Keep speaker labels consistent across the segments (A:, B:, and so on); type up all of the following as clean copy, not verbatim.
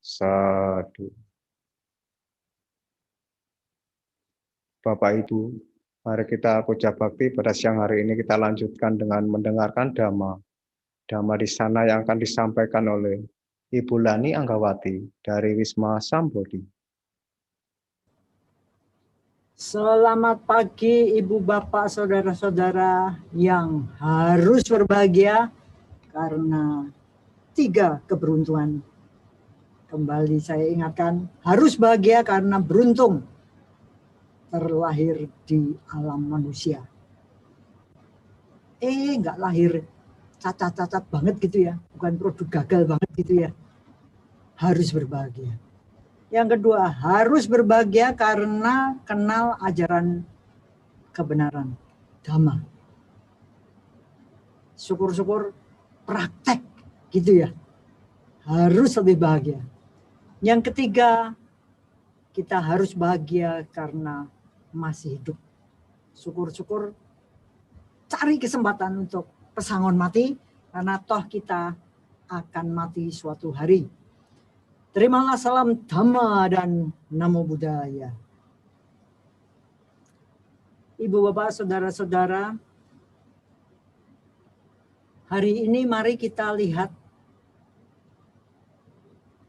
A: Sadu. Bapak Ibu, mari kita puja bakti pada siang hari ini kita lanjutkan dengan mendengarkan Dhamma. Dhamma di sana yang akan disampaikan oleh Ibu Lani Anggawati dari Wisma Sambodi.
B: Selamat pagi Ibu Bapak Saudara-saudara yang harus berbahagia karena 3 keberuntungan. Kembali saya ingatkan, harus bahagia karena beruntung terlahir di alam manusia. Nggak lahir cacat-cacat banget gitu ya, bukan produk gagal banget gitu ya. Harus berbahagia. Yang kedua, harus berbahagia karena kenal ajaran kebenaran, Dhamma. Syukur-syukur praktek gitu ya. Harus lebih bahagia. Yang ketiga, kita harus bahagia karena masih hidup. Syukur-syukur cari kesempatan untuk pesangon mati, karena toh kita akan mati suatu hari. Terimalah salam Dhamma dan Namo Buddhaya. Ibu bapak saudara-saudara, hari ini mari kita lihat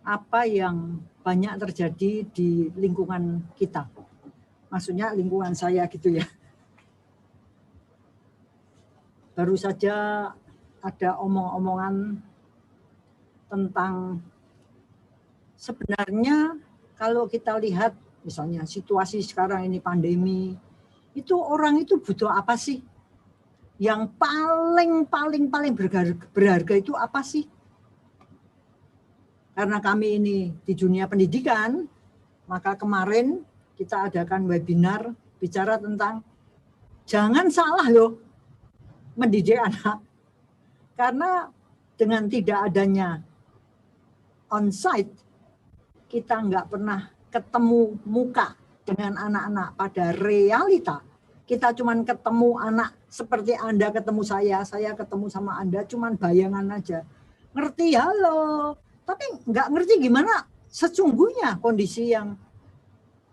B: apa yang banyak terjadi di lingkungan kita. Maksudnya lingkungan saya gitu ya. Baru saja ada omong-omongan tentang sebenarnya kalau kita lihat misalnya situasi sekarang ini pandemi, itu orang itu butuh apa sih? Yang paling berharga itu apa sih? Karena kami ini di dunia pendidikan, maka kemarin kita adakan webinar bicara tentang jangan salah loh mendidik anak. Karena dengan tidak adanya on-site, kita nggak pernah ketemu muka dengan anak-anak pada realita. Kita cuman ketemu anak seperti Anda ketemu saya ketemu sama Anda, cuman bayangan aja. Ngerti halo, tapi nggak ngerti gimana sesungguhnya kondisi yang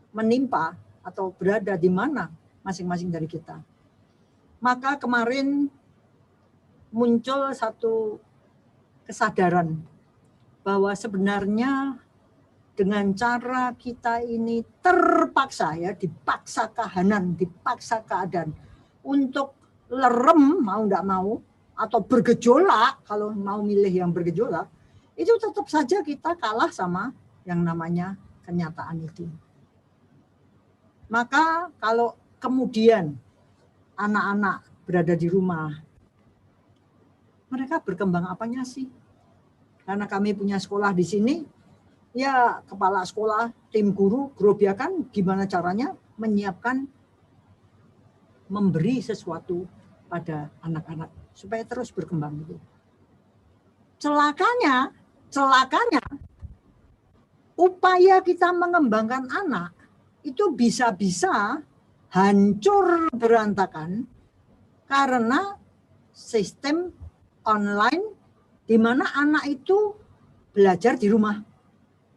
B: menimpa atau berada di mana masing-masing dari kita. Maka kemarin muncul satu kesadaran bahwa sebenarnya dengan cara kita ini terpaksa ya, dipaksa kahanan, dipaksa keadaan untuk lerem mau nggak mau atau bergejolak, kalau mau milih yang bergejolak, itu tetap saja kita kalah sama yang namanya kenyataan itu. Maka kalau kemudian anak-anak berada di rumah, mereka berkembang apanya sih? Karena kami punya sekolah di sini, ya kepala sekolah, tim guru, gerobiakan gimana caranya menyiapkan, memberi sesuatu pada anak-anak supaya terus berkembang itu. Celakanya, upaya kita mengembangkan anak itu bisa-bisa hancur berantakan karena sistem online di mana anak itu belajar di rumah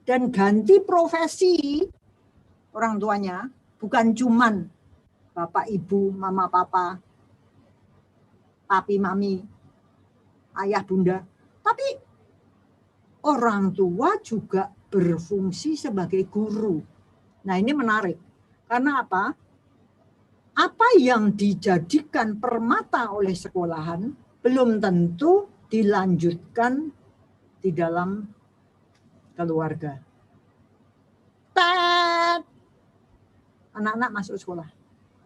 B: dan ganti profesi orang tuanya, bukan cuman bapak ibu, mama papa, papi mami, ayah bunda, tapi orang tua juga berfungsi sebagai guru. Nah ini menarik, karena apa? Apa yang dijadikan permata oleh sekolahan belum tentu dilanjutkan di dalam keluarga. Tet, anak-anak masuk sekolah.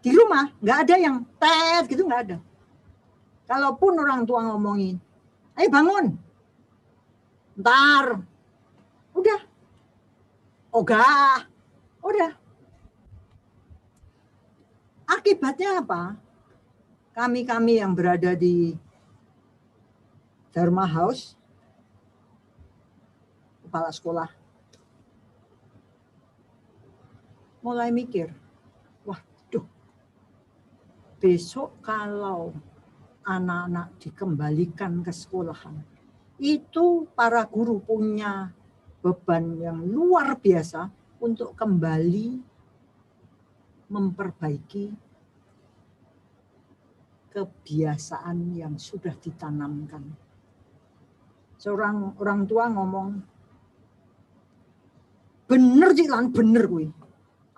B: Di rumah nggak ada yang tet gitu, nggak ada. Kalaupun orang tua ngomongin, ayo bangun, ntar, udah, ogah, udah. Akibatnya apa? Kami yang berada di Dharma House, kepala sekolah, mulai mikir, waduh, besok kalau anak-anak dikembalikan ke sekolahan, itu para guru punya beban yang luar biasa untuk kembali memperbaiki kebiasaan yang sudah ditanamkan. Seorang orang tua ngomong, bener sih lan bener kuwi.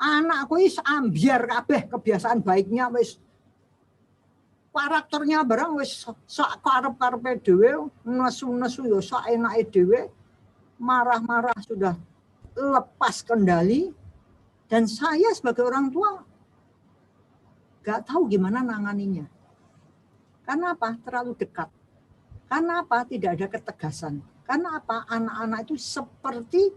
B: Anak kuwi ambiar kabeh kebiasaan baiknya wis karakternya barang wis sak karep-karepe dhewe, nesu-nesu ya sak enake dhewe, marah-marah sudah lepas kendali, dan saya sebagai orang tua gak tahu gimana nanganinya. Karena apa? Terlalu dekat. Karena apa? Tidak ada ketegasan. Karena apa? Anak-anak itu seperti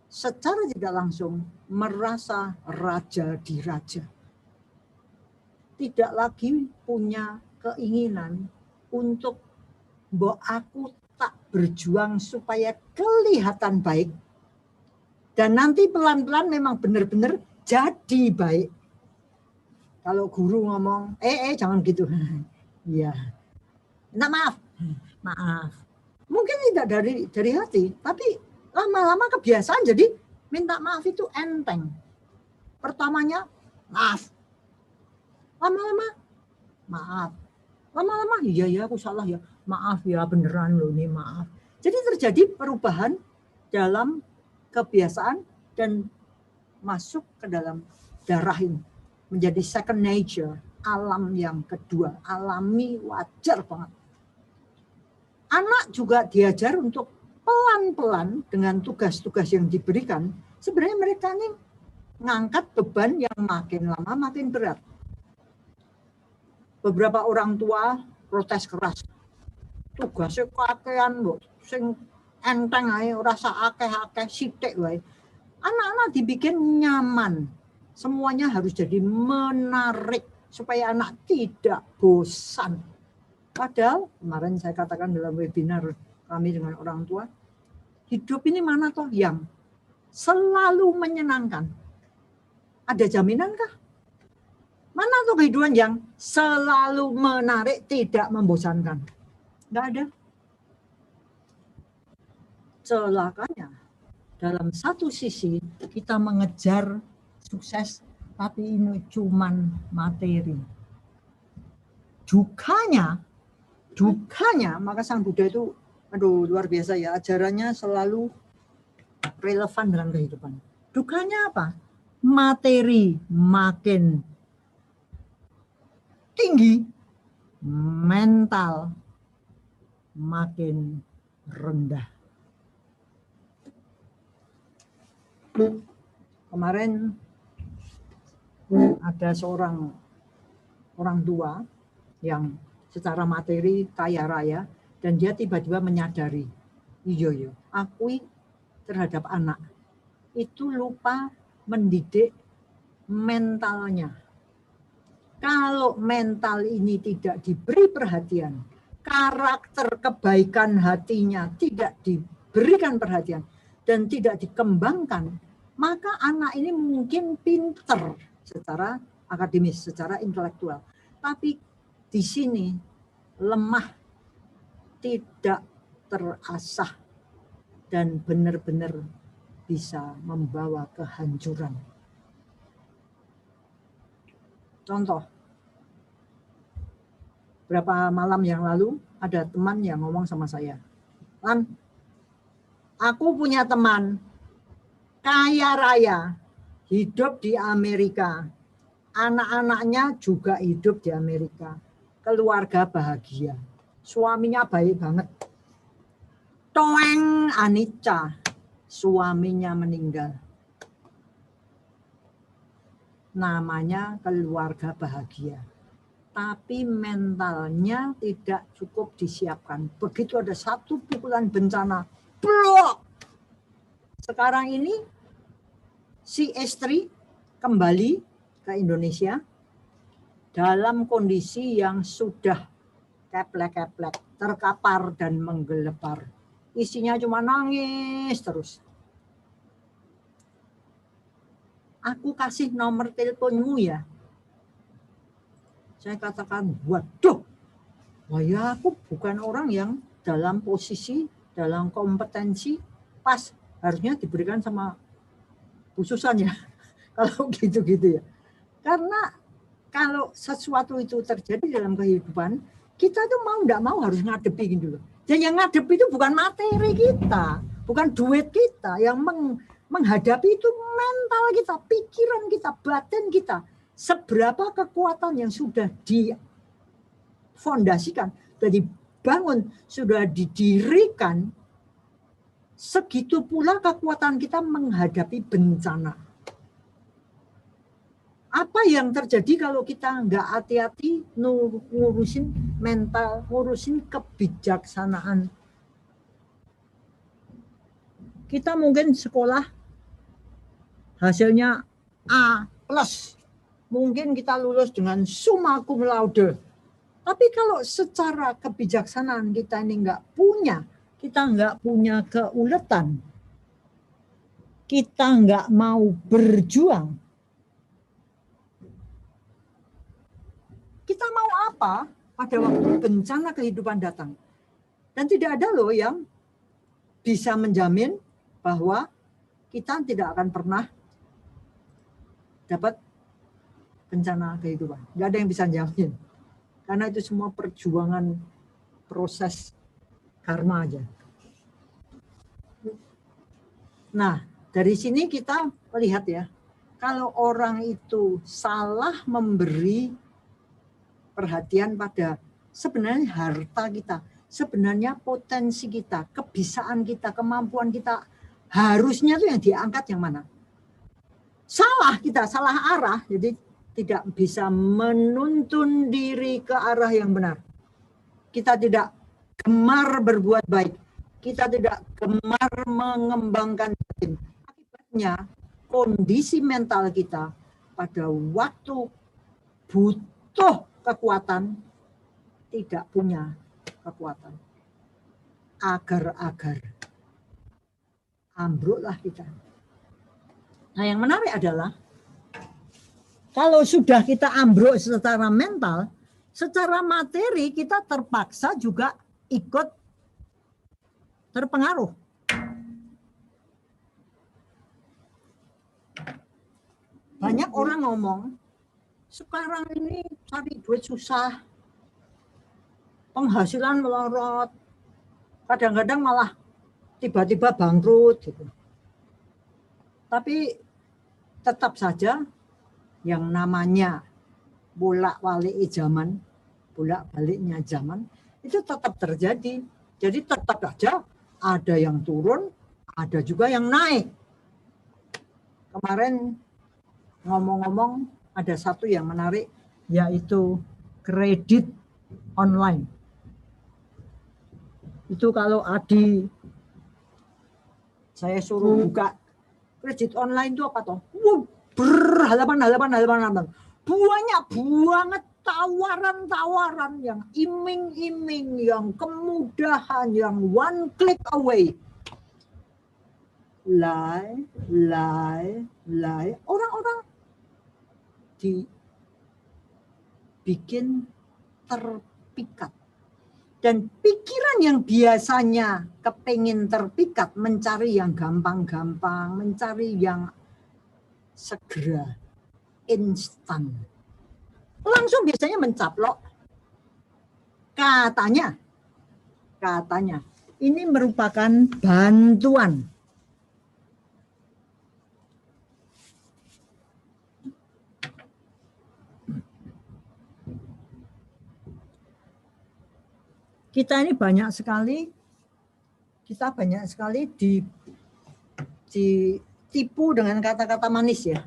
B: secara tidak langsung merasa raja diraja. Tidak lagi punya keinginan untuk bahwa aku tak berjuang supaya kelihatan baik. Dan nanti pelan-pelan memang benar-benar jadi baik. Kalau guru ngomong, jangan gitu. Iya. Minta maaf. Maaf. Mungkin tidak dari hati, tapi lama-lama kebiasaan jadi minta maaf itu enteng. Pertamanya maaf. Lama-lama maaf. Lama-lama iya aku salah ya. Maaf ya beneran loh nih maaf. Jadi terjadi perubahan dalam kebiasaan dan masuk ke dalam darah ini. Menjadi second nature, alam yang kedua, alami, wajar banget. Anak juga diajar untuk pelan-pelan dengan tugas-tugas yang diberikan. Sebenarnya mereka ini ngangkat beban yang makin lama makin berat. Beberapa orang tua protes keras. Tugasnya kakean lho, sing enteng ae ora sak akeh-akeh sithik wae. Anak-anak dibikin nyaman. Semuanya harus jadi menarik supaya anak tidak bosan. Padahal kemarin saya katakan dalam webinar kami dengan orang tua, hidup ini mana toh yang selalu menyenangkan? Ada jaminankah? Mana tuh kehidupan yang selalu menarik, tidak membosankan? Enggak ada. Celakanya, dalam satu sisi kita mengejar sukses, tapi ini cuman materi. Dukanya, maka Sang Buddha itu, luar biasa ya, ajarannya selalu relevan dengan kehidupan. Dukanya apa? Materi makin tinggi, mental makin rendah. Kemarin ada seorang orang tua yang secara materi kaya raya dan dia tiba-tiba menyadari, iya, aku terhadap anak itu lupa mendidik mentalnya. Kalau mental ini tidak diberi perhatian, karakter kebaikan hatinya tidak diberikan perhatian dan tidak dikembangkan, maka anak ini mungkin pinter secara akademis, secara intelektual. Tapi di sini lemah, tidak terasah, dan benar-benar bisa membawa kehancuran. Contoh, berapa malam yang lalu ada teman yang ngomong sama saya, Lan, aku punya teman kaya raya, hidup di Amerika, anak-anaknya juga hidup di Amerika, keluarga bahagia, suaminya baik banget. Toeng anicca, suaminya meninggal. Namanya keluarga bahagia. Tapi mentalnya tidak cukup disiapkan. Begitu ada satu pukulan bencana, blok. Sekarang ini si istri kembali ke Indonesia dalam kondisi yang sudah keplek-keplek, terkapar dan menggelepar. Isinya cuma nangis terus. Aku kasih nomor teleponmu ya. Saya katakan, waduh, ya aku bukan orang yang dalam posisi, dalam kompetensi pas harusnya diberikan sama khususan ya. Kalau gitu-gitu ya. Karena kalau sesuatu itu terjadi dalam kehidupan, kita tuh mau enggak mau harus ngadepi gitu loh. Dan yang ngadepi itu bukan materi kita, bukan duit kita. Yang menghadapi itu mental kita, pikiran kita, batin kita. Seberapa kekuatan yang sudah difondasikan, sudah dibangun, sudah didirikan, segitu pula kekuatan kita menghadapi bencana. Apa yang terjadi kalau kita nggak hati-hati ngurusin mental, ngurusin kebijaksanaan? Kita mungkin sekolah hasilnya A+, mungkin kita lulus dengan summa cum laude. Tapi kalau secara kebijaksanaan kita ini nggak punya, kita nggak punya keuletan, kita nggak mau berjuang, kita mau apa pada waktu bencana kehidupan datang? Dan tidak ada loh yang bisa menjamin bahwa kita tidak akan pernah dapat bencana kehidupan. Nggak ada yang bisa jamin. Karena itu semua perjuangan proses karma aja. Nah, dari sini kita melihat ya, kalau orang itu salah memberi perhatian pada sebenarnya harta kita, sebenarnya potensi kita, kebisaan kita, kemampuan kita, harusnya tuh yang diangkat yang mana? Salah kita, salah arah, jadi tidak bisa menuntun diri ke arah yang benar. Kita tidak gemar berbuat baik, kita tidak gemar mengembangkan batin. Akibatnya kondisi mental kita pada waktu butuh kekuatan tidak punya kekuatan. Agar-agar ambruklah kita. Nah, yang menarik adalah kalau sudah kita ambruk secara mental, secara materi kita terpaksa juga ikut terpengaruh. Banyak orang ngomong, sekarang ini cari duit susah, penghasilan melorot, kadang-kadang malah tiba-tiba bangkrut gitu. Tapi tetap saja yang namanya bolak-balik zaman, bolak-baliknya zaman itu tetap terjadi. Jadi tetap aja ada yang turun, ada juga yang naik. Kemarin ngomong-ngomong ada satu yang menarik, yaitu kredit online. Itu kalau Adi saya suruh buka kredit online itu apa toh? Berhalaman-halaman. Banyak banget tawaran-tawaran yang iming-iming, yang kemudahan, yang one click away. Lie. Orang-orang dibikin terpikat. Dan pikiran yang biasanya kepingin terpikat, mencari yang gampang-gampang, mencari yang segera, instan. Langsung biasanya mencaplok. Katanya, ini merupakan bantuan. Kita ini banyak sekali ditipu dengan kata-kata manis ya.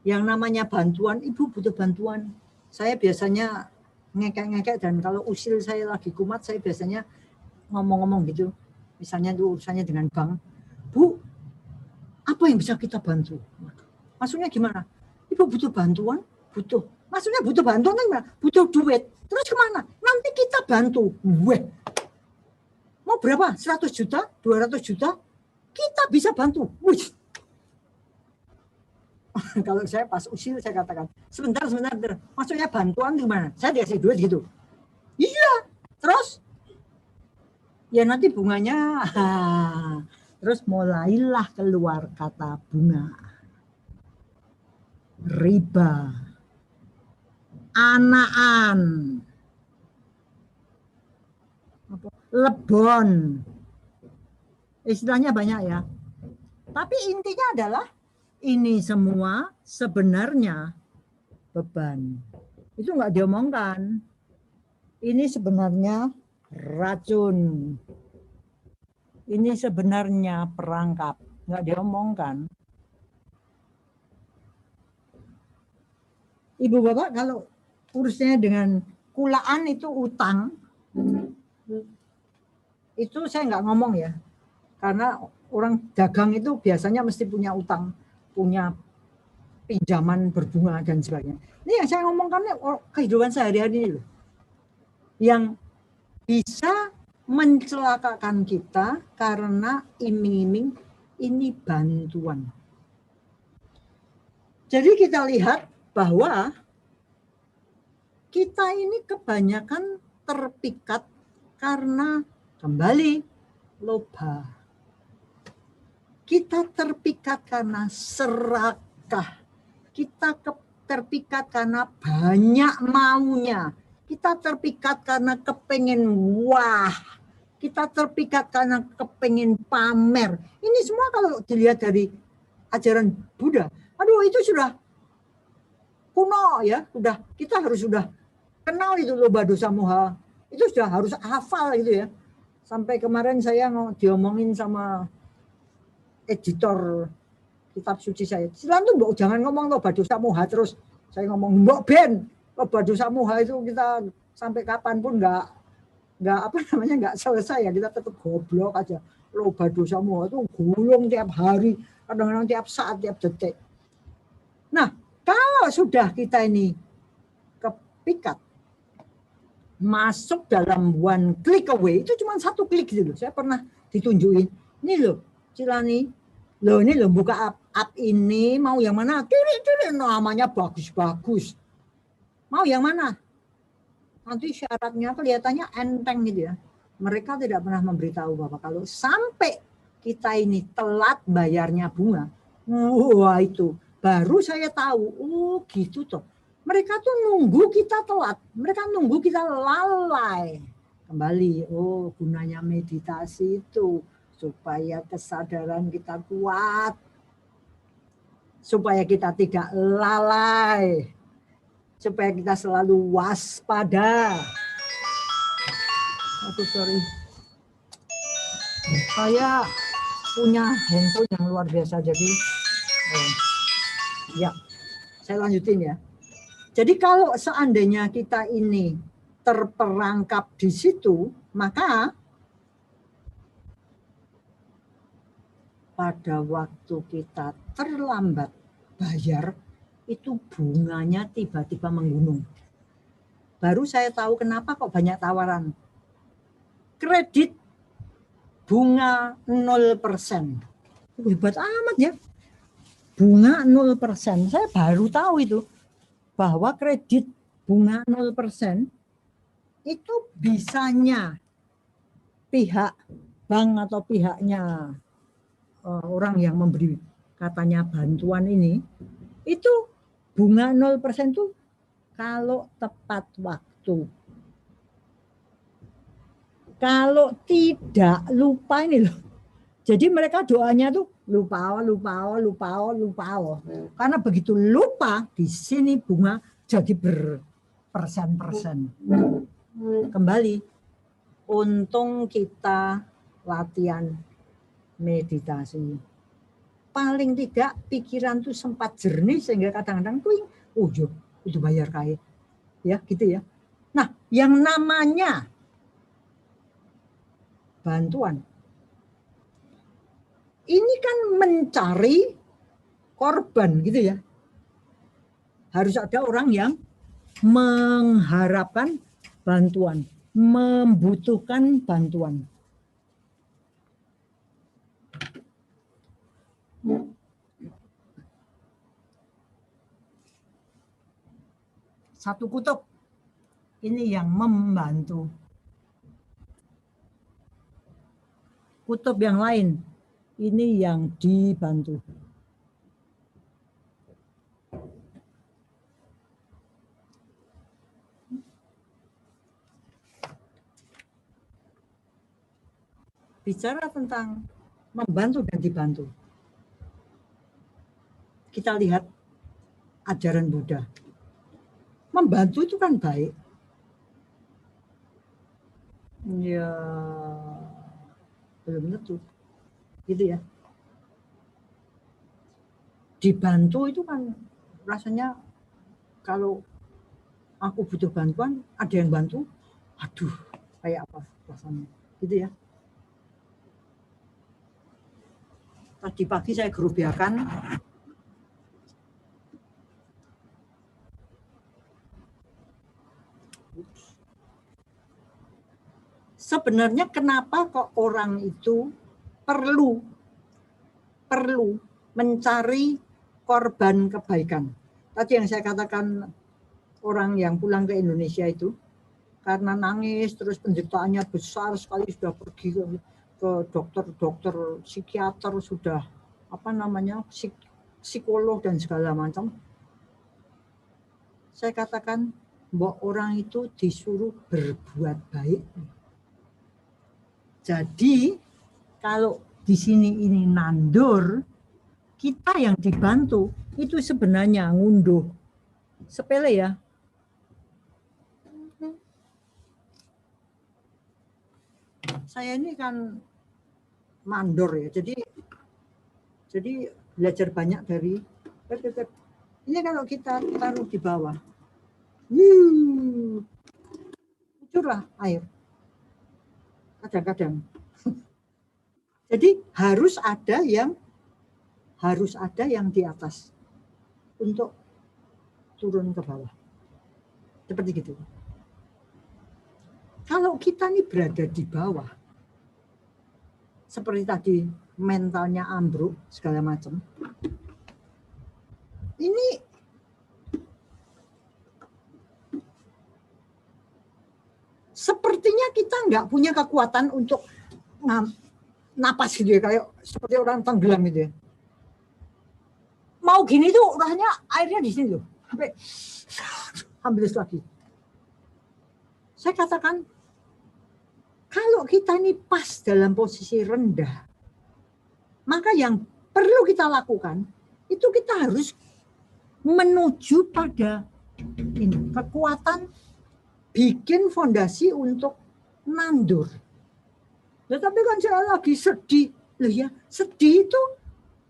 B: Yang namanya bantuan, ibu butuh bantuan. Saya biasanya ngekek-ngekek, dan kalau usil saya lagi kumat, saya biasanya ngomong-ngomong gitu. Misalnya itu urusannya dengan bank. Bu, apa yang bisa kita bantu? Maksudnya gimana? Ibu butuh bantuan? Butuh. Maksudnya butuh bantuan kan gimana? Butuh duit. Terus kemana? Nanti kita bantu. Weh. Mau berapa? 100 juta? 200 juta? Kita bisa bantu. Wih. Kalau saya pas usil saya katakan, sebentar. Maksudnya bantuan gimana? Saya dikasih duit gitu. Iya. Terus? Ya nanti bunganya Terus mulailah keluar kata bunga, riba, anaan, lebon. Istilahnya banyak ya. Tapi intinya adalah ini semua sebenarnya beban. Itu nggak diomongkan. Ini sebenarnya racun. Ini sebenarnya perangkap. Nggak diomongkan. Ibu bapak kalau urusnya dengan kulaan itu utang, itu saya nggak ngomong ya. Karena orang dagang itu biasanya mesti punya utang, punya pinjaman berbunga dan sebagainya. Ini yang saya ngomongkan kehidupan sehari-hari ini loh. Yang bisa mencelakakan kita karena iming-iming ini bantuan. Jadi kita lihat bahwa kita ini kebanyakan terpikat karena kembali loba. Kita terpikat karena serakah. Kita terpikat karena banyak maunya. Kita terpikat karena kepengen wah. Kita terpikat karena kepengen pamer. Ini semua kalau dilihat dari ajaran Buddha, aduh itu sudah kuno ya, kita harus sudah kenal itu loba dosa moha. Itu sudah harus hafal gitu ya. Sampai kemarin saya diomongin sama editor kitab suci saya. Silang tuh mbok jangan ngomong loba dosa moha terus. Saya ngomong mbok ben loba dosa moha itu kita sampai kapanpun nggak nggak selesai ya, kita tetap goblok aja. Loba dosa moha itu gulung tiap hari, kadang-kadang tiap saat, tiap detik. Nah, kalau sudah kita ini kepikat masuk dalam one click away, itu cuma satu klik gitu. Saya pernah ditunjukin. Ini loh, Cilani. Loh ini loh buka app ini, mau yang mana? Kiri namanya bagus-bagus. Mau yang mana? Nanti syaratnya kelihatannya enteng gitu ya. Mereka tidak pernah memberitahu Bapak kalau sampai kita ini telat bayarnya bunga. Wah itu baru saya tahu. Oh gitu toh. Mereka tuh nunggu kita telat. Mereka nunggu kita lalai. Kembali, oh gunanya meditasi itu supaya kesadaran kita kuat. Supaya kita tidak lalai. Supaya kita selalu waspada. Aduh, sorry. Saya punya handphone yang luar biasa. Jadi, ya, saya lanjutin ya. Jadi kalau seandainya kita ini terperangkap di situ, maka pada waktu kita terlambat bayar, itu bunganya tiba-tiba menggunung. Baru saya tahu kenapa kok banyak tawaran. Kredit bunga 0%. Hebat amat ya. Bunga 0%. Saya baru tahu itu. Bahwa kredit bunga 0% itu bisanya pihak bank atau pihaknya orang yang memberi katanya bantuan ini, itu bunga 0% itu kalau tepat waktu. Kalau tidak lupa ini loh. Jadi mereka doanya tuh lupa. Karena begitu lupa, di sini bunga jadi berpersen-persen. Kembali, untung kita latihan meditasi. Paling tidak pikiran tuh sempat jernih sehingga kadang-kadang itu bayar kaya. Ya, gitu ya. Nah, yang namanya bantuan ini kan mencari korban gitu ya. Harus ada orang yang mengharapkan bantuan, membutuhkan bantuan. Satu kutub ini yang membantu. Kutub yang lain Ini yang dibantu. Bicara tentang membantu dan dibantu. Kita lihat ajaran Buddha. Membantu itu kan baik. Ya, belum tentu. Gitu ya. Dibantu itu kan rasanya kalau aku butuh bantuan, ada yang bantu, aduh, kayak apa rasanya. Gitu ya. Tadi pagi saya gerubiakan, sebenarnya kenapa kok orang itu perlu mencari korban kebaikan. Tadi yang saya katakan orang yang pulang ke Indonesia itu karena nangis terus penderitaannya besar sekali, sudah pergi ke dokter psikiater, sudah psikolog dan segala macam. Saya katakan bahwa orang itu disuruh berbuat baik. Jadi kalau di sini ini nandur, kita yang dibantu itu sebenarnya ngunduh. Sepele ya. Saya ini kan mandor ya, jadi belajar banyak dari ini. Kalau kita taruh di bawah, curah air kadang-kadang. Jadi harus ada yang di atas untuk turun ke bawah, seperti gitu. Kalau kita ini berada di bawah, seperti tadi mentalnya ambruk segala macam, ini sepertinya kita nggak punya kekuatan untuk napas gitu ya, kayak seperti orang tenggelam gitu ya. Mau gini tuh rasanya airnya di sini loh, sampai ambil lagi. Saya katakan, kalau kita ini pas dalam posisi rendah, maka yang perlu kita lakukan itu kita harus menuju pada ini, kekuatan bikin fondasi untuk nandur. Tetapi kan saya lagi sedih. Loh ya, sedih itu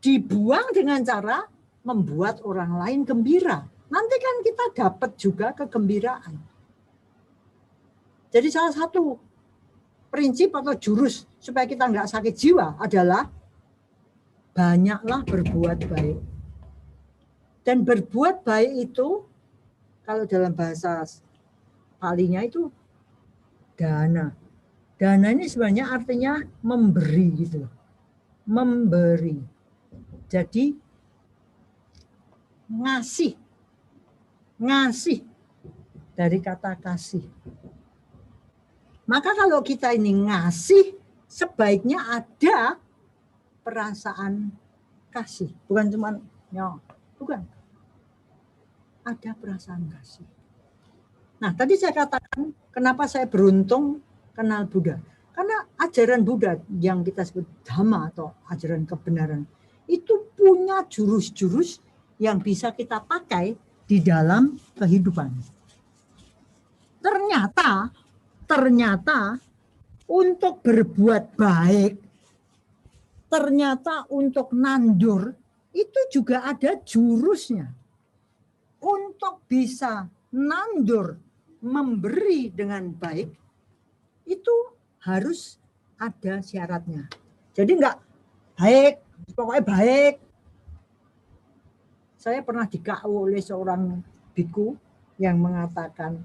B: dibuang dengan cara membuat orang lain gembira. Nanti kan kita dapat juga kegembiraan. Jadi salah satu prinsip atau jurus supaya kita nggak sakit jiwa adalah banyaklah berbuat baik. Dan berbuat baik itu kalau dalam bahasa Palinya itu dana. Dana ini sebenarnya artinya memberi gitu. Memberi. Jadi ngasih. Ngasih dari kata kasih. Maka kalau kita ini ngasih, sebaiknya ada perasaan kasih. Bukan cuma bukan. Ada perasaan kasih. Nah, tadi saya katakan kenapa saya beruntung kenal Buddha. Karena ajaran Buddha yang kita sebut Dhamma atau ajaran kebenaran itu punya jurus-jurus yang bisa kita pakai di dalam kehidupan. Ternyata untuk berbuat baik, ternyata untuk nandur itu juga ada jurusnya. Untuk bisa nandur, memberi dengan baik, itu harus ada syaratnya. Jadi enggak baik, pokoknya baik. Saya pernah dikau oleh seorang biku yang mengatakan,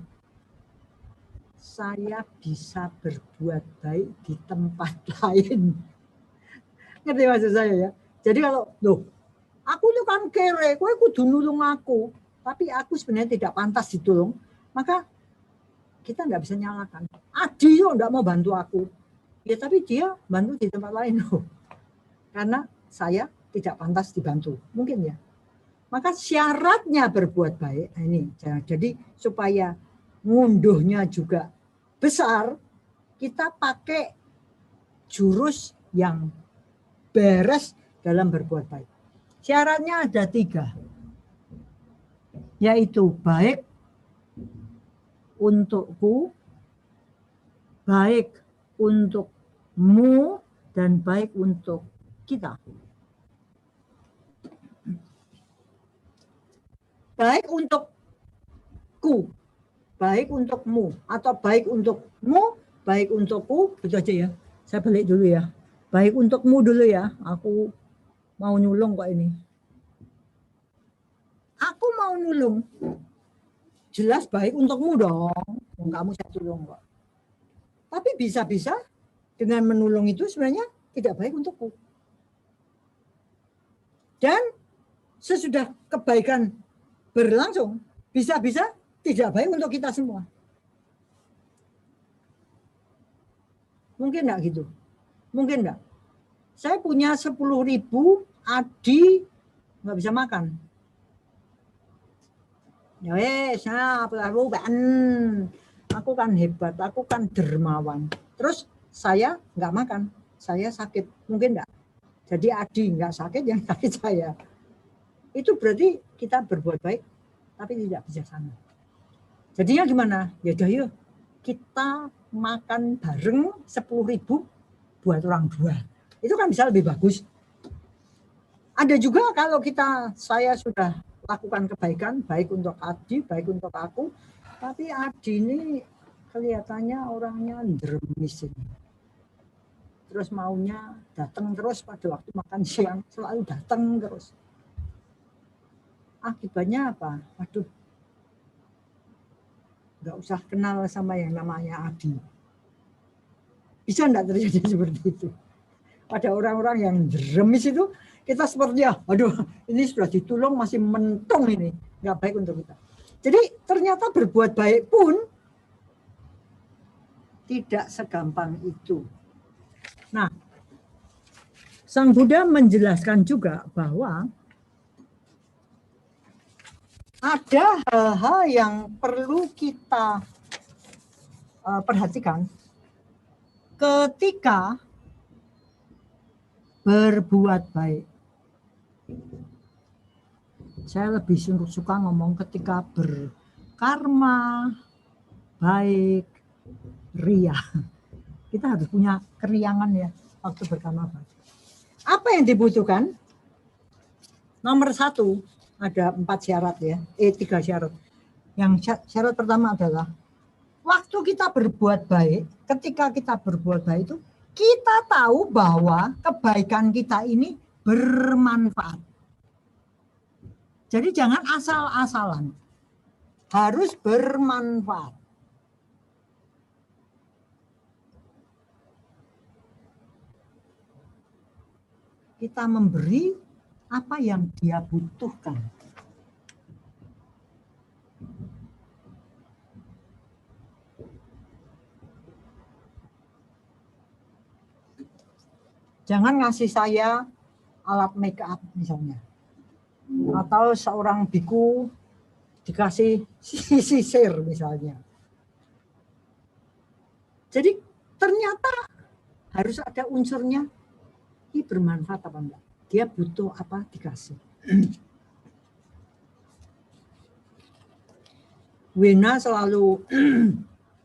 B: saya bisa berbuat baik di tempat lain. Ngerti maksud saya ya? Jadi kalau, loh, aku itu kan kere, kowe kudu nulung aku, tapi aku sebenarnya tidak pantas ditolong, maka kita nggak bisa nyalakan. Adi yo nggak mau bantu aku, ya tapi dia bantu di tempat lain loh. karena saya tidak pantas dibantu. Mungkin ya. Maka syaratnya berbuat baik. Nah ini, jadi supaya ngunduhnya juga besar, kita pakai jurus yang beres dalam berbuat baik. Syaratnya ada 3, yaitu baik untukku, baik untukmu, dan baik untuk kita. Baik untukku, baik untukmu, atau baik untukmu, baik untukku, itu aja ya. Saya balik dulu ya. Baik untukmu dulu ya. Aku mau nyulung kok ini. Aku mau nulung. Jelas baik untukmu dong. Kamu saya tolong kok. Tapi bisa-bisa dengan menulung itu sebenarnya tidak baik untukku. Dan sesudah kebaikan berlangsung, bisa-bisa tidak baik untuk kita semua. Mungkin enggak gitu? Mungkin enggak? Saya punya 10.000, Adi nggak bisa makan. Ya wes, aku kan hebat, aku kan dermawan. Terus saya nggak makan, saya sakit. Mungkin enggak? Jadi Adi nggak sakit, yang sakit saya. Itu berarti kita berbuat baik, tapi tidak bijaksana. Jadinya gimana? Ya udah yuk, kita makan bareng 10.000 buat orang 2. Itu kan bisa lebih bagus. Ada juga kalau saya sudah lakukan kebaikan, baik untuk Adi, baik untuk aku, tapi Adi ini kelihatannya orangnya dremis ini. Terus maunya datang terus pada waktu makan siang, selalu datang terus. Akibatnya apa? Aduh, nggak usah kenal sama yang namanya Adi. Bisa enggak terjadi seperti itu? Pada orang-orang yang dremis itu, kita sepertinya, aduh, ini sudah ditolong masih mentung ini, nggak baik untuk kita. Jadi ternyata berbuat baik pun tidak segampang itu. Nah, Sang Buddha menjelaskan juga bahwa ada hal-hal yang perlu kita perhatikan ketika berbuat baik. Saya lebih suka ngomong ketika berkarma baik, ria. Kita harus punya keriangan ya waktu berkarma baik. Apa yang dibutuhkan? Nomor 1, ada 4 syarat ya, 3 syarat. Yang syarat pertama adalah waktu kita berbuat baik, ketika kita berbuat baik itu kita tahu bahwa kebaikan kita ini bermanfaat. Jadi jangan asal-asalan, harus bermanfaat. Kita memberi apa yang dia butuhkan. Jangan ngasih saya alat make up misalnya. Atau seorang biku dikasih sisir misalnya. Jadi ternyata harus ada unsurnya. Ini bermanfaat apa enggak? Dia butuh apa dikasih. Wena selalu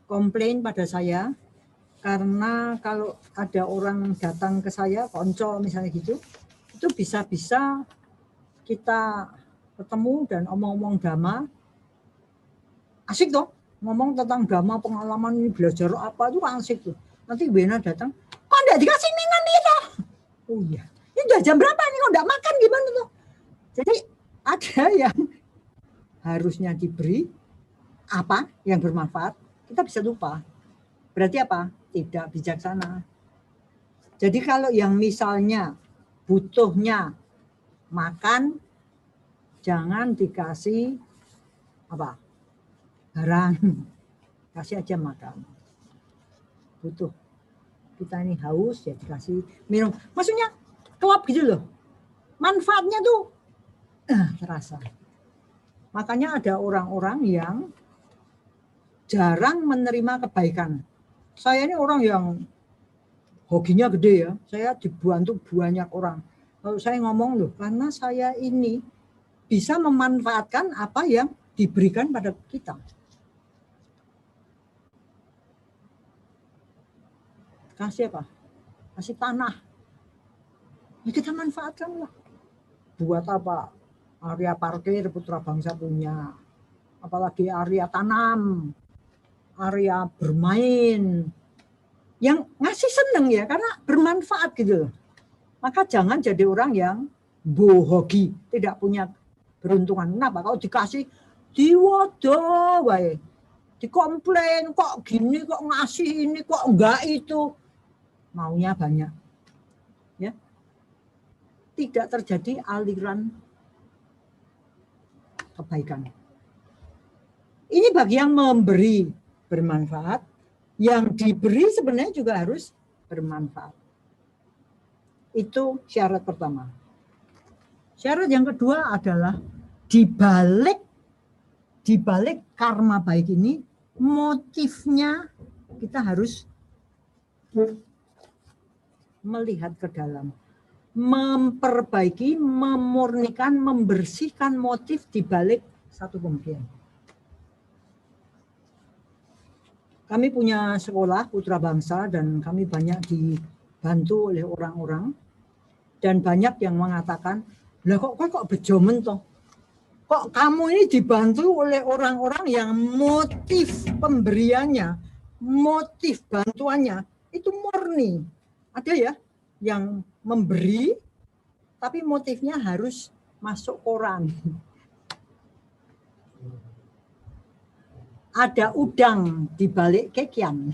B: komplain pada saya karena kalau ada orang datang ke saya, konco misalnya gitu, itu bisa-bisa kita ketemu dan omong-omong dhamma, asik toh, ngomong tentang dhamma, pengalaman ini belajar apa itu asik tuh. Nanti Wena datang, kok enggak dikasih minum itu? Oh iya, ini udah jam berapa nih kok enggak makan gimana tuh? Jadi ada yang harusnya diberi apa yang bermanfaat, kita bisa lupa. Berarti apa? Tidak bijaksana. Jadi kalau yang misalnya butuhnya makan, jangan dikasih apa? Barang. Kasih aja makan. Butuh. Kita ini haus ya dikasih minum. Maksudnya klop gitu loh. Manfaatnya tuh terasa. Makanya ada orang-orang yang jarang menerima kebaikan. Saya ini orang yang hokinya gede ya. Saya dibantu banyak orang. Kalau saya ngomong loh, karena saya ini bisa memanfaatkan apa yang diberikan pada kita. Kasih apa? Kasih tanah. Ya kita manfaatkan lah. Buat apa? Area parkir putra bangsa punya. Apalagi area tanam. Area bermain. Yang ngasih seneng ya, karena bermanfaat gitu loh. Maka jangan jadi orang yang bohogi, tidak punya beruntungan. Kenapa? Kalau dikasih, diwadah, wae. Dikomplain, kok gini, kok ngasih ini, kok enggak itu. Maunya banyak. Ya. Tidak terjadi aliran kebaikan. Ini bagi yang memberi bermanfaat, yang diberi sebenarnya juga harus bermanfaat. Itu syarat pertama. Syarat yang kedua adalah di balik karma baik ini, motifnya kita harus melihat ke dalam. Memperbaiki, memurnikan, membersihkan motif di balik satu pemberian. Kami punya sekolah putra bangsa dan kami banyak dibantu oleh orang-orang dan banyak yang mengatakan, lah kok bejomen toh? Kok kamu ini dibantu oleh orang-orang yang motif pemberiannya, motif bantuannya itu murni. Ada ya yang memberi tapi motifnya harus masuk koran. Ada udang di balik kekian.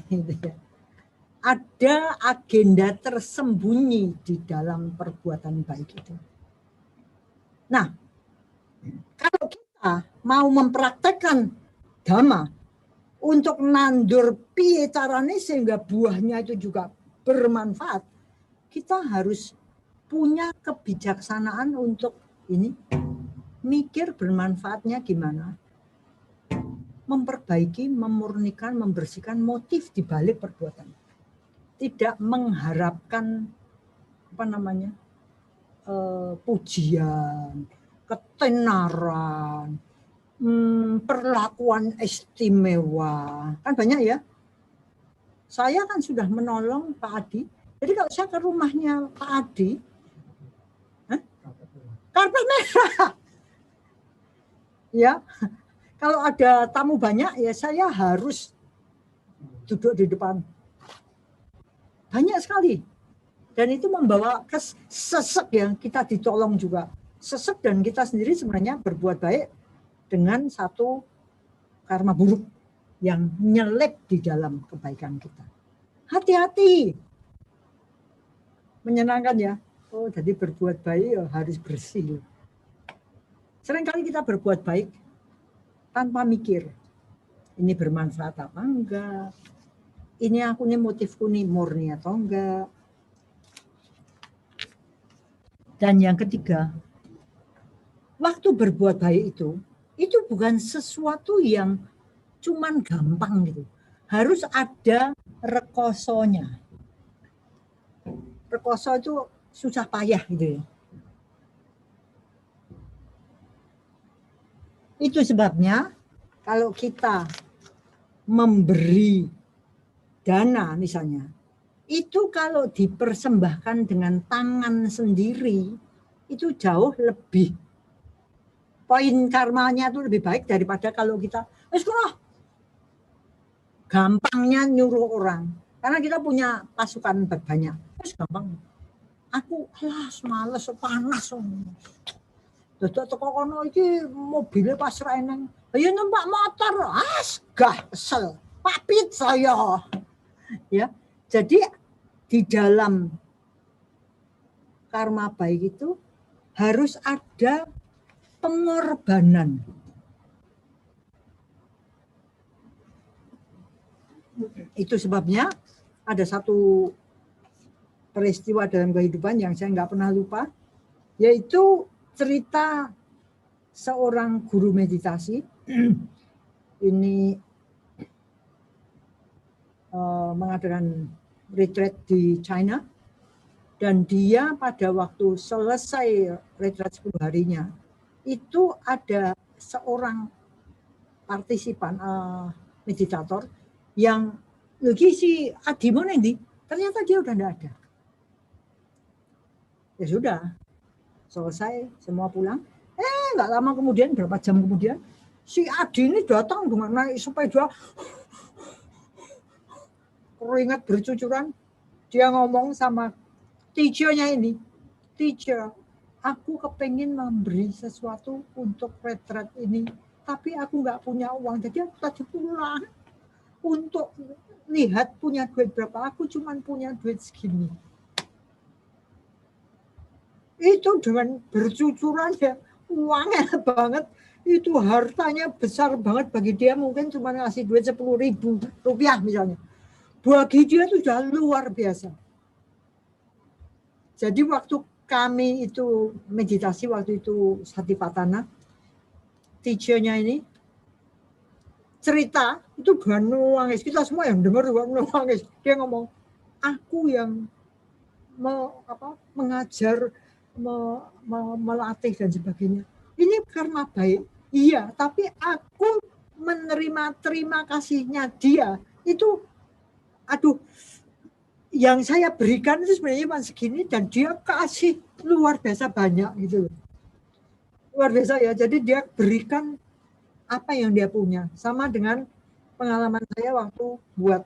B: Ada agenda tersembunyi di dalam perbuatan baik itu. Nah, kalau kita mau mempraktekkan dhamma untuk nandur piye carane sehingga buahnya itu juga bermanfaat, kita harus punya kebijaksanaan untuk ini, mikir bermanfaatnya gimana. Memperbaiki, memurnikan, membersihkan motif di balik perbuatan. Tidak mengharapkan pujian, ketenaran, perlakuan istimewa. Kan banyak ya. Saya kan sudah menolong Pak Adi. Jadi kalau saya ke rumahnya Pak Adi, karpet merah. Ya. Kalau ada tamu banyak, ya saya harus duduk di depan. Banyak sekali. Dan itu membawa sesek yang kita ditolong juga. Sesek dan kita sendiri sebenarnya berbuat baik dengan satu karma buruk yang nyelip di dalam kebaikan kita. Hati-hati. Menyenangkan ya. Oh, jadi berbuat baik ya harus bersih. Seringkali kita berbuat baik tanpa mikir, ini bermanfaat apa enggak, ini aku nih motifku nih murni atau enggak. Dan yang ketiga, waktu berbuat baik itu bukan sesuatu yang cuman gampang gitu, harus ada rekosonya. Rekoso itu susah payah gitu ya. Itu sebabnya kalau kita memberi dana misalnya, itu kalau dipersembahkan dengan tangan sendiri, itu jauh lebih, poin karmanya itu lebih baik daripada kalau kita, gampangnya nyuruh orang. Karena kita punya pasukan banyak, gampang. Aku males, panas. Dadak teko kono iki mobilnya pas ra eneng. Ya numpak motor, gah kesel. Papit saya. Ya. Jadi di dalam karma baik itu harus ada pengorbanan. Itu sebabnya ada satu peristiwa dalam kehidupan yang saya nggak pernah lupa, yaitu cerita seorang guru meditasi. Ini mengadakan retreat di China, dan dia pada waktu selesai retreat 10 harinya, itu ada seorang partisipan meditator yang lagi si Adimo nanti, ternyata dia udah enggak ada. Ya sudah, selesai, semua pulang. Nggak lama kemudian, berapa jam kemudian, si Adi ini datang dengan naik sepeda, keringat bercucuran. Dia ngomong sama teacher-nya ini, teacher, aku kepengen memberi sesuatu untuk retreat ini, tapi aku nggak punya uang, jadi aku tadi pulang untuk lihat punya duit berapa, aku cuma punya duit segini. Itu dengan bercucuran ya, uangnya banget, itu hartanya besar banget bagi dia, mungkin cuma ngasih duit 10.000 rupiah misalnya. Bagi dia itu sudah luar biasa. Jadi waktu kami itu meditasi, waktu itu Satipatthana, teacher-nya ini cerita, itu udah nangis. Kita semua yang dengar juga nangis. Dia ngomong, aku yang mengajar, melatih dan sebagainya. Ini karena baik. Iya, tapi aku menerima terima kasihnya dia. Itu, aduh, yang saya berikan itu sebenarnya cuma segini, dan dia kasih luar biasa banyak gitu. Luar biasa ya, jadi dia berikan apa yang dia punya. Sama dengan pengalaman saya waktu buat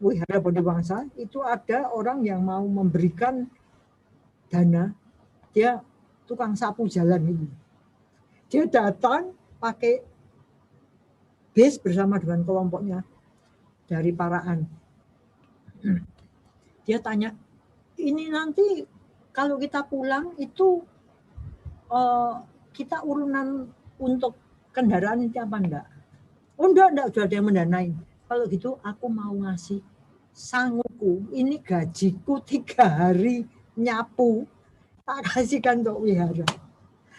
B: Wihara Bodhiwangsa, itu ada orang yang mau memberikan dana, dia tukang sapu jalan ini. Dia datang pakai bis bersama dengan kelompoknya dari Paraan. Dia tanya, ini nanti kalau kita pulang itu kita urunan untuk kendaraan itu apa enggak? Oh enggak, sudah ada yang mendanain. Kalau gitu aku mau ngasih sanguku, ini gajiku 3 hari nyapu, tak kasihkan untuk wihara.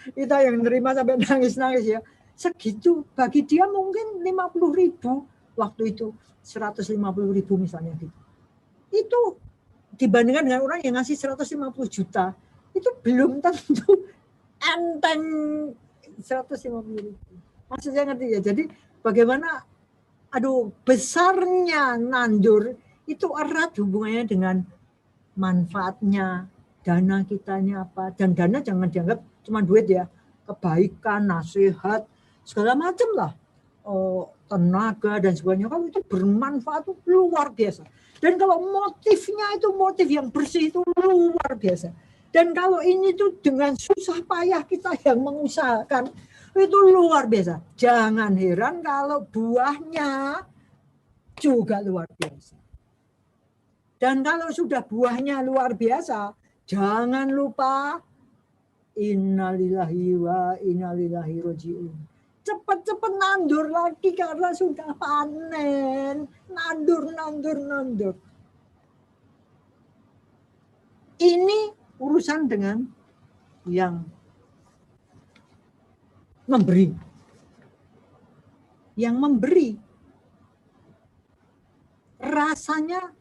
B: Kita yang nerima sampai nangis-nangis ya. Segitu, bagi dia mungkin 50.000, waktu itu 150.000 misalnya gitu. Itu dibandingkan dengan orang yang ngasih 150 juta, itu belum tentu enteng 150.000. Maksudnya ngerti ya? Jadi bagaimana, besarnya nandur itu erat hubungannya dengan manfaatnya, dana kitanya apa. Dan dana jangan dianggap cuma duit ya, kebaikan, nasihat, segala macam lah, tenaga dan sebagainya. Kalau itu bermanfaat itu luar biasa. Dan kalau motifnya itu motif yang bersih itu luar biasa. Dan kalau ini tuh dengan susah payah kita yang mengusahakan, itu luar biasa. Jangan heran kalau buahnya juga luar biasa. Dan kalau sudah buahnya luar biasa, jangan lupa innalillahi wa innalillahi roji'un. Cepat-cepat nandur lagi karena sudah panen. Nandur. Ini urusan dengan yang memberi. Yang memberi rasanya,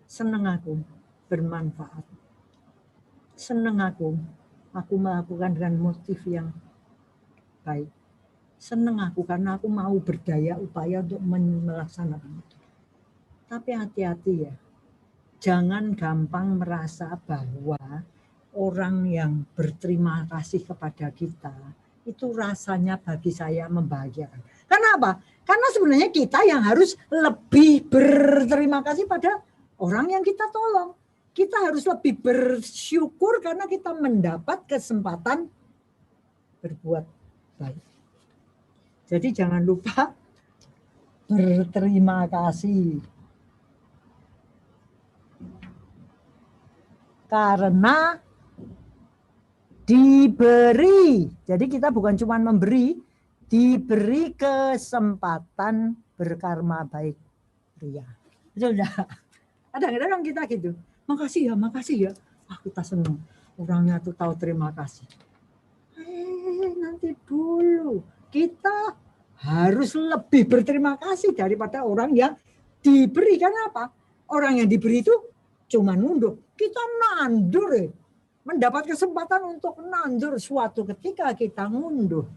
B: senang aku, bermanfaat. Senang aku melakukan dengan motif yang baik. Senang aku karena aku mau berdaya upaya untuk melaksanakan itu. Tapi hati-hati ya, jangan gampang merasa bahwa orang yang berterima kasih kepada kita itu rasanya bagi saya membahagiakan. Karena apa? Karena sebenarnya kita yang harus lebih berterima kasih pada orang yang kita tolong. Kita harus lebih bersyukur karena kita mendapat kesempatan berbuat baik. Jadi jangan lupa berterima kasih. Karena diberi. Jadi kita bukan cuma memberi, diberi kesempatan berkarma baik. Iya. Betul enggak? Kadang-kadang kita gitu. Makasih ya. Kita senang. Orangnya tuh tahu terima kasih. Nanti dulu. Kita harus lebih berterima kasih daripada orang yang diberi. Kenapa? Orang yang diberi itu cuma nunduk. Kita nandur. Mendapat kesempatan untuk nandur suatu ketika kita ngunduh.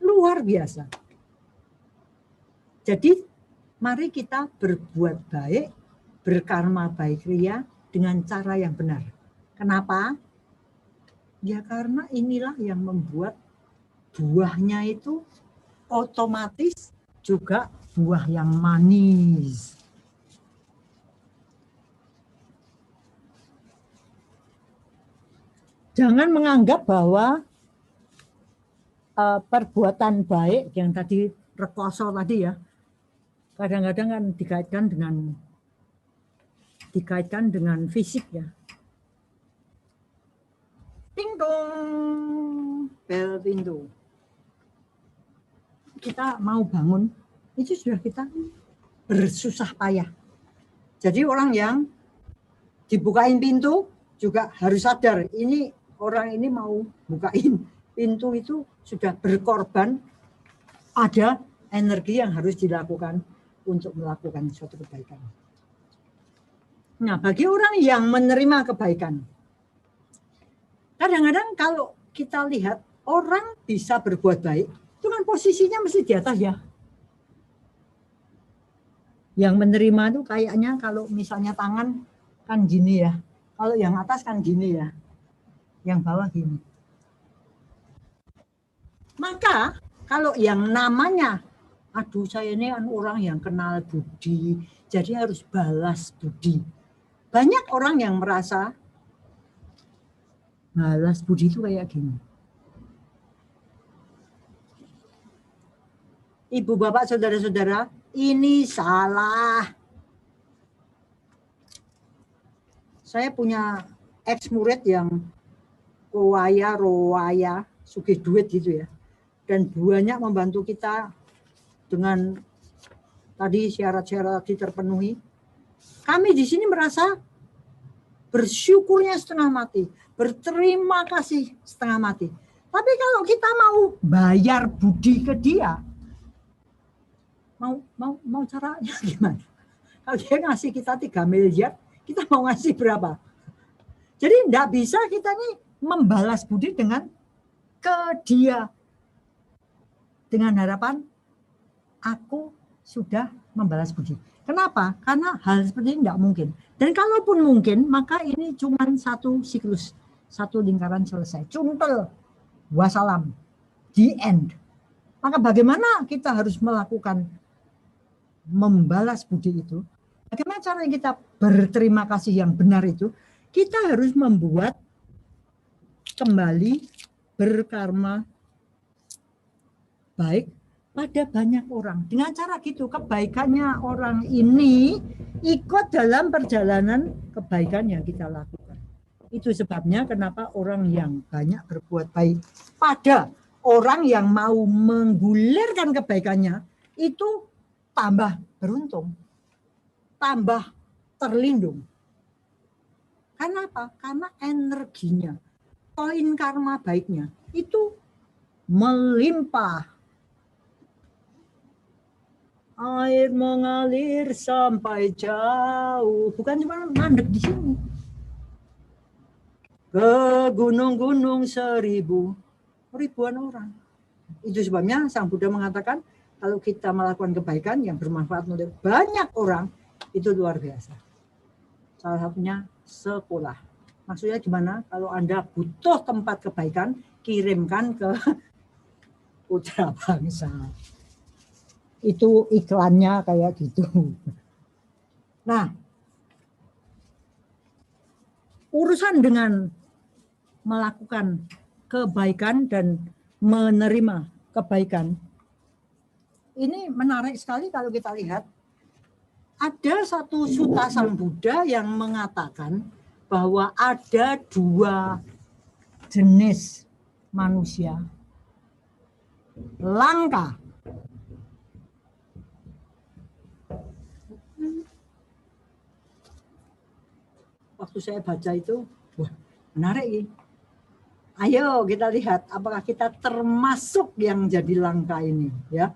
B: Luar biasa. Jadi mari kita berbuat baik, berkarma baik ria dengan cara yang benar. Kenapa? Ya karena inilah yang membuat buahnya itu otomatis juga buah yang manis. Jangan menganggap bahwa perbuatan baik yang tadi rekoso tadi ya, kadang-kadang kan dikaitkan dengan fisik ya. Ting dong, bel pintu. Kita mau bangun, itu sudah kita bersusah payah. Jadi orang yang dibukain pintu juga harus sadar, ini orang ini mau bukain pintu itu sudah berkorban, ada energi yang harus dilakukan untuk melakukan suatu kebaikan. Nah, bagi orang yang menerima kebaikan, kadang-kadang kalau kita lihat orang bisa berbuat baik, itu kan posisinya mesti di atas ya. Yang menerima itu kayaknya kalau misalnya tangan kan gini ya. Kalau yang atas kan gini ya. Yang bawah gini. Maka kalau yang namanya, aduh saya ini orang yang kenal budi, jadi harus balas budi. Banyak orang yang merasa balas budi itu kayak gini. Ibu, bapak, saudara-saudara, ini salah. Saya punya ex-murid yang roaya, sugih duit gitu ya. Dan banyak membantu kita dengan tadi syarat-syarat terpenuhi. Kami di sini merasa bersyukurnya setengah mati, berterima kasih setengah mati. Tapi kalau kita mau bayar budi ke dia, mau caranya gimana? Kalau dia ngasih kita 3 miliar, kita mau ngasih berapa? Jadi tidak bisa kita nih membalas budi dengan ke dia dengan harapan aku sudah membalas budi. Kenapa? Karena hal seperti ini tidak mungkin. Dan kalaupun mungkin, maka ini cuma satu siklus, satu lingkaran selesai. Cuntel, wassalam, the end. Maka bagaimana kita harus melakukan membalas budi itu? Bagaimana cara kita berterima kasih yang benar itu? Kita harus membuat kembali berkarma baik pada banyak orang. Dengan cara gitu kebaikannya orang ini ikut dalam perjalanan kebaikan yang kita lakukan. Itu sebabnya kenapa orang yang banyak berbuat baik pada orang yang mau menggulirkan kebaikannya itu tambah beruntung, tambah terlindung. Karena apa? Karena energinya, poin karma baiknya itu melimpah. Air mengalir sampai jauh, bukan cuma mandek di sini. Ke gunung-gunung 1000, ribuan orang. Itu sebabnya Sang Buddha mengatakan kalau kita melakukan kebaikan yang bermanfaat untuk banyak orang itu luar biasa. Salah satunya sekolah. Maksudnya gimana? Kalau Anda butuh tempat kebaikan, kirimkan ke Putra Bangsa. Itu iklannya kayak gitu. Nah, urusan dengan melakukan kebaikan dan menerima kebaikan, ini menarik sekali kalau kita lihat. Ada satu sutta Sang Buddha yang mengatakan bahwa ada 2 jenis manusia langka. waktu saya baca itu, wah menarik ini. Ayo kita lihat apakah kita termasuk yang jadi langka ini, ya.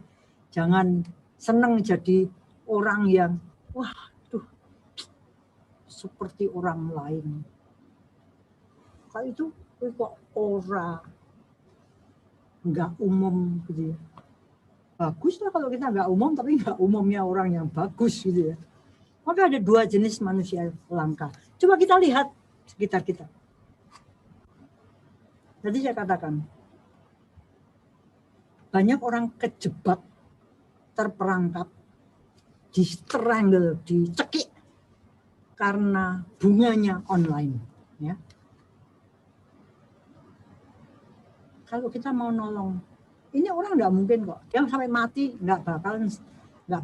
B: Jangan senang jadi orang yang wah tuh seperti orang lain. Kalau itu kok ora nggak umum gitu ya. Bagus lah kalau kita nggak umum, tapi nggak umumnya orang yang bagus gitu ya. Maka ada dua jenis manusia langka. Coba kita lihat sekitar kita. Tadi saya katakan, banyak orang kejebak, terperangkap, di-strangle, dicekik karena bunganya online. Ya. Kalau kita mau nolong, ini orang nggak mungkin kok. Yang sampai mati nggak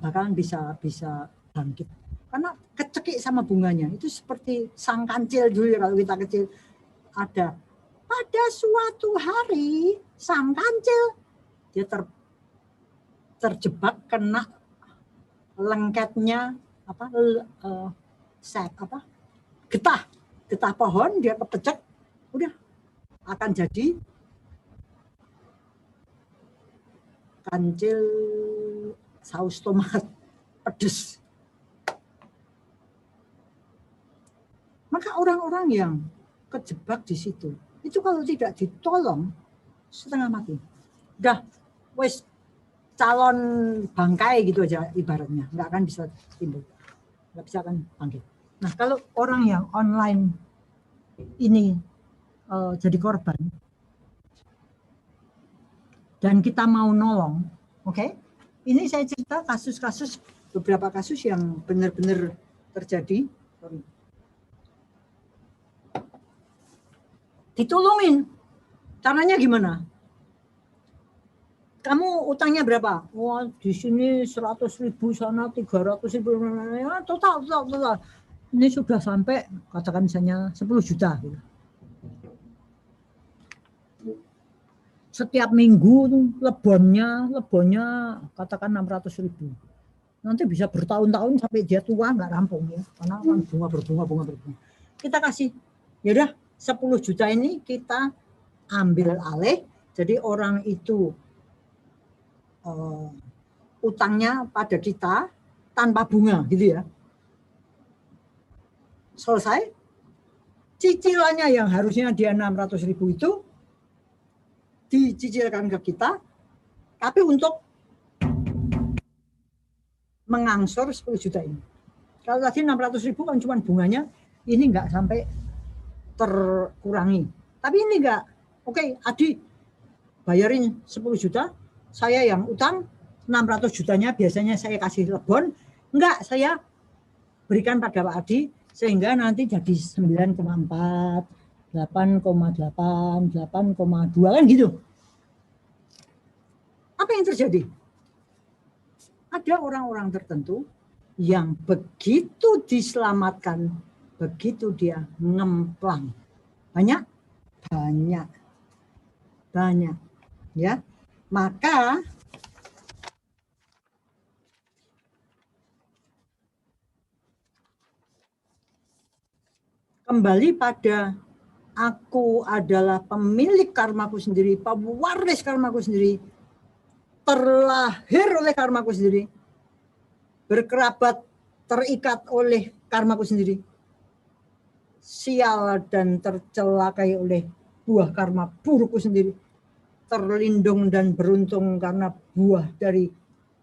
B: bakalan bisa bangkit. Karena kecekik sama bunganya. Itu seperti sang kancil dulu ya, kalau kita kecil ada. Pada suatu hari sang kancil dia terjebak kena lengketnya getah pohon, dia kepecek, udah akan jadi kancil saus tomat pedes. Maka orang-orang yang kejebak di situ, itu kalau tidak ditolong setengah mati. Udah wes calon bangkai gitu aja ibaratnya, nggak akan bisa timbul, nggak bisa akan bangkit. Nah kalau orang yang online ini jadi korban dan kita mau nolong, oke? Ini saya cerita kasus-kasus, beberapa kasus yang benar-benar terjadi. Ditolongin. Caranya gimana? Kamu utangnya berapa? Wah, di sini 100.000, sana 300.000, ya, total. Ini sudah sampai, katakan misalnya 10 juta. Gitu. Setiap minggu lebonnya katakan 600.000. Nanti bisa bertahun-tahun sampai dia tua nggak rampung ya, karena kan bunga. Kita kasih, yaudah 10 juta ini kita ambil alih, jadi orang itu utangnya pada kita tanpa bunga gitu ya. Selesai, cicilannya yang harusnya dia 600.000 itu dicicilkan ke kita, tapi untuk mengangsur 10 juta ini. Kalau tadi 600.000 kan cuma bunganya, ini nggak sampai terkurangi. Tapi ini enggak, oke, Adi bayarin 10 juta, saya yang utang 600 jutanya biasanya saya kasih lebon, enggak, saya berikan pada Pak Adi sehingga nanti jadi 9,4, 8,8, 8,2 kan gitu. Apa yang terjadi? Ada orang-orang tertentu yang begitu diselamatkan, begitu dia ngemplang. Banyak, ya. Maka kembali pada aku adalah pemilik karmaku sendiri, pewaris karmaku sendiri, terlahir oleh karmaku sendiri, berkerabat terikat oleh karmaku sendiri, sial dan tercelakai oleh buah karma burukku sendiri, terlindung dan beruntung karena buah dari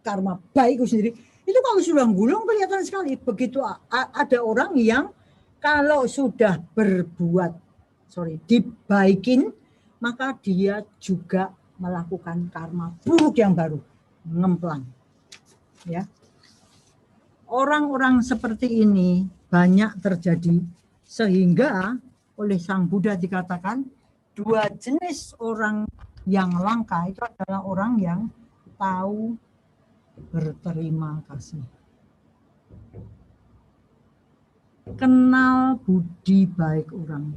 B: karma baikku sendiri. Itu kalau sudah gulung kelihatan sekali. Begitu ada orang yang kalau sudah dibaikin, maka dia juga melakukan karma buruk yang baru, ngemplang. Ya. Orang-orang seperti ini banyak terjadi, sehingga oleh Sang Buddha dikatakan dua jenis orang yang langka itu adalah orang yang tahu berterima kasih, kenal budi baik orang,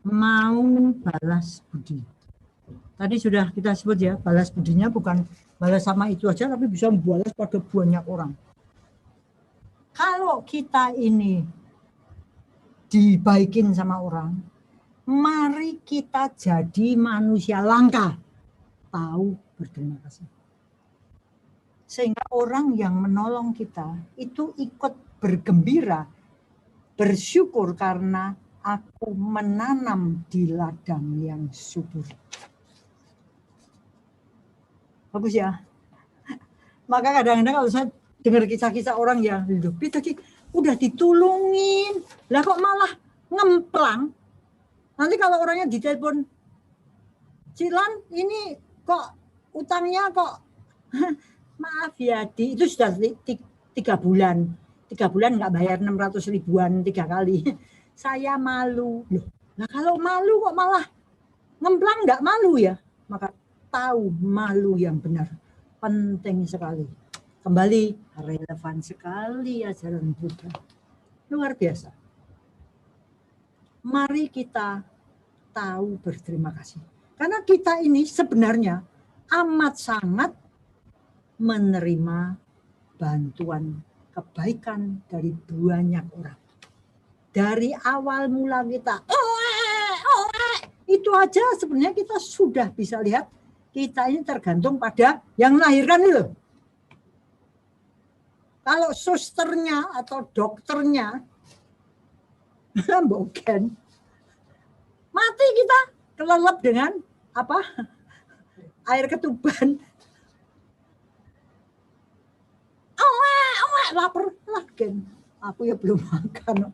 B: mau balas budi. Tadi sudah kita sebut ya, balas budinya bukan balas sama itu aja, tapi bisa membalas pada banyak orang. Kalau kita ini dibaikin sama orang, mari kita jadi manusia langka, tahu berterima kasih. Sehingga orang yang menolong kita itu ikut bergembira, bersyukur karena aku menanam di ladang yang subur. Bagus ya. Maka kadang-kadang kalau saya dengar kisah-kisah orang yang hidup tadi udah ditulungin, lah kok malah ngemplang. Nanti kalau orangnya ditelepon, Cilan ini kok utangnya kok maaf ya Di, itu sudah 3 bulan. 3 bulan nggak bayar 600 ribuan 3 kali. Saya malu. Loh, nah kalau malu kok malah ngemplang, nggak malu ya? Maka tahu malu yang benar. Penting sekali. Kembali relevan sekali ajaran Buddha. Luar biasa. Mari kita tahu berterima kasih. Karena kita ini sebenarnya amat sangat menerima bantuan kebaikan dari banyak orang. Dari awal mula kita, itu aja sebenarnya kita sudah bisa lihat kita ini tergantung pada yang melahirkan loh. Kalau susternya atau dokternya bukan mati kita kelelep dengan apa? Air ketuban. Lapar lagi. Aku ya belum makan.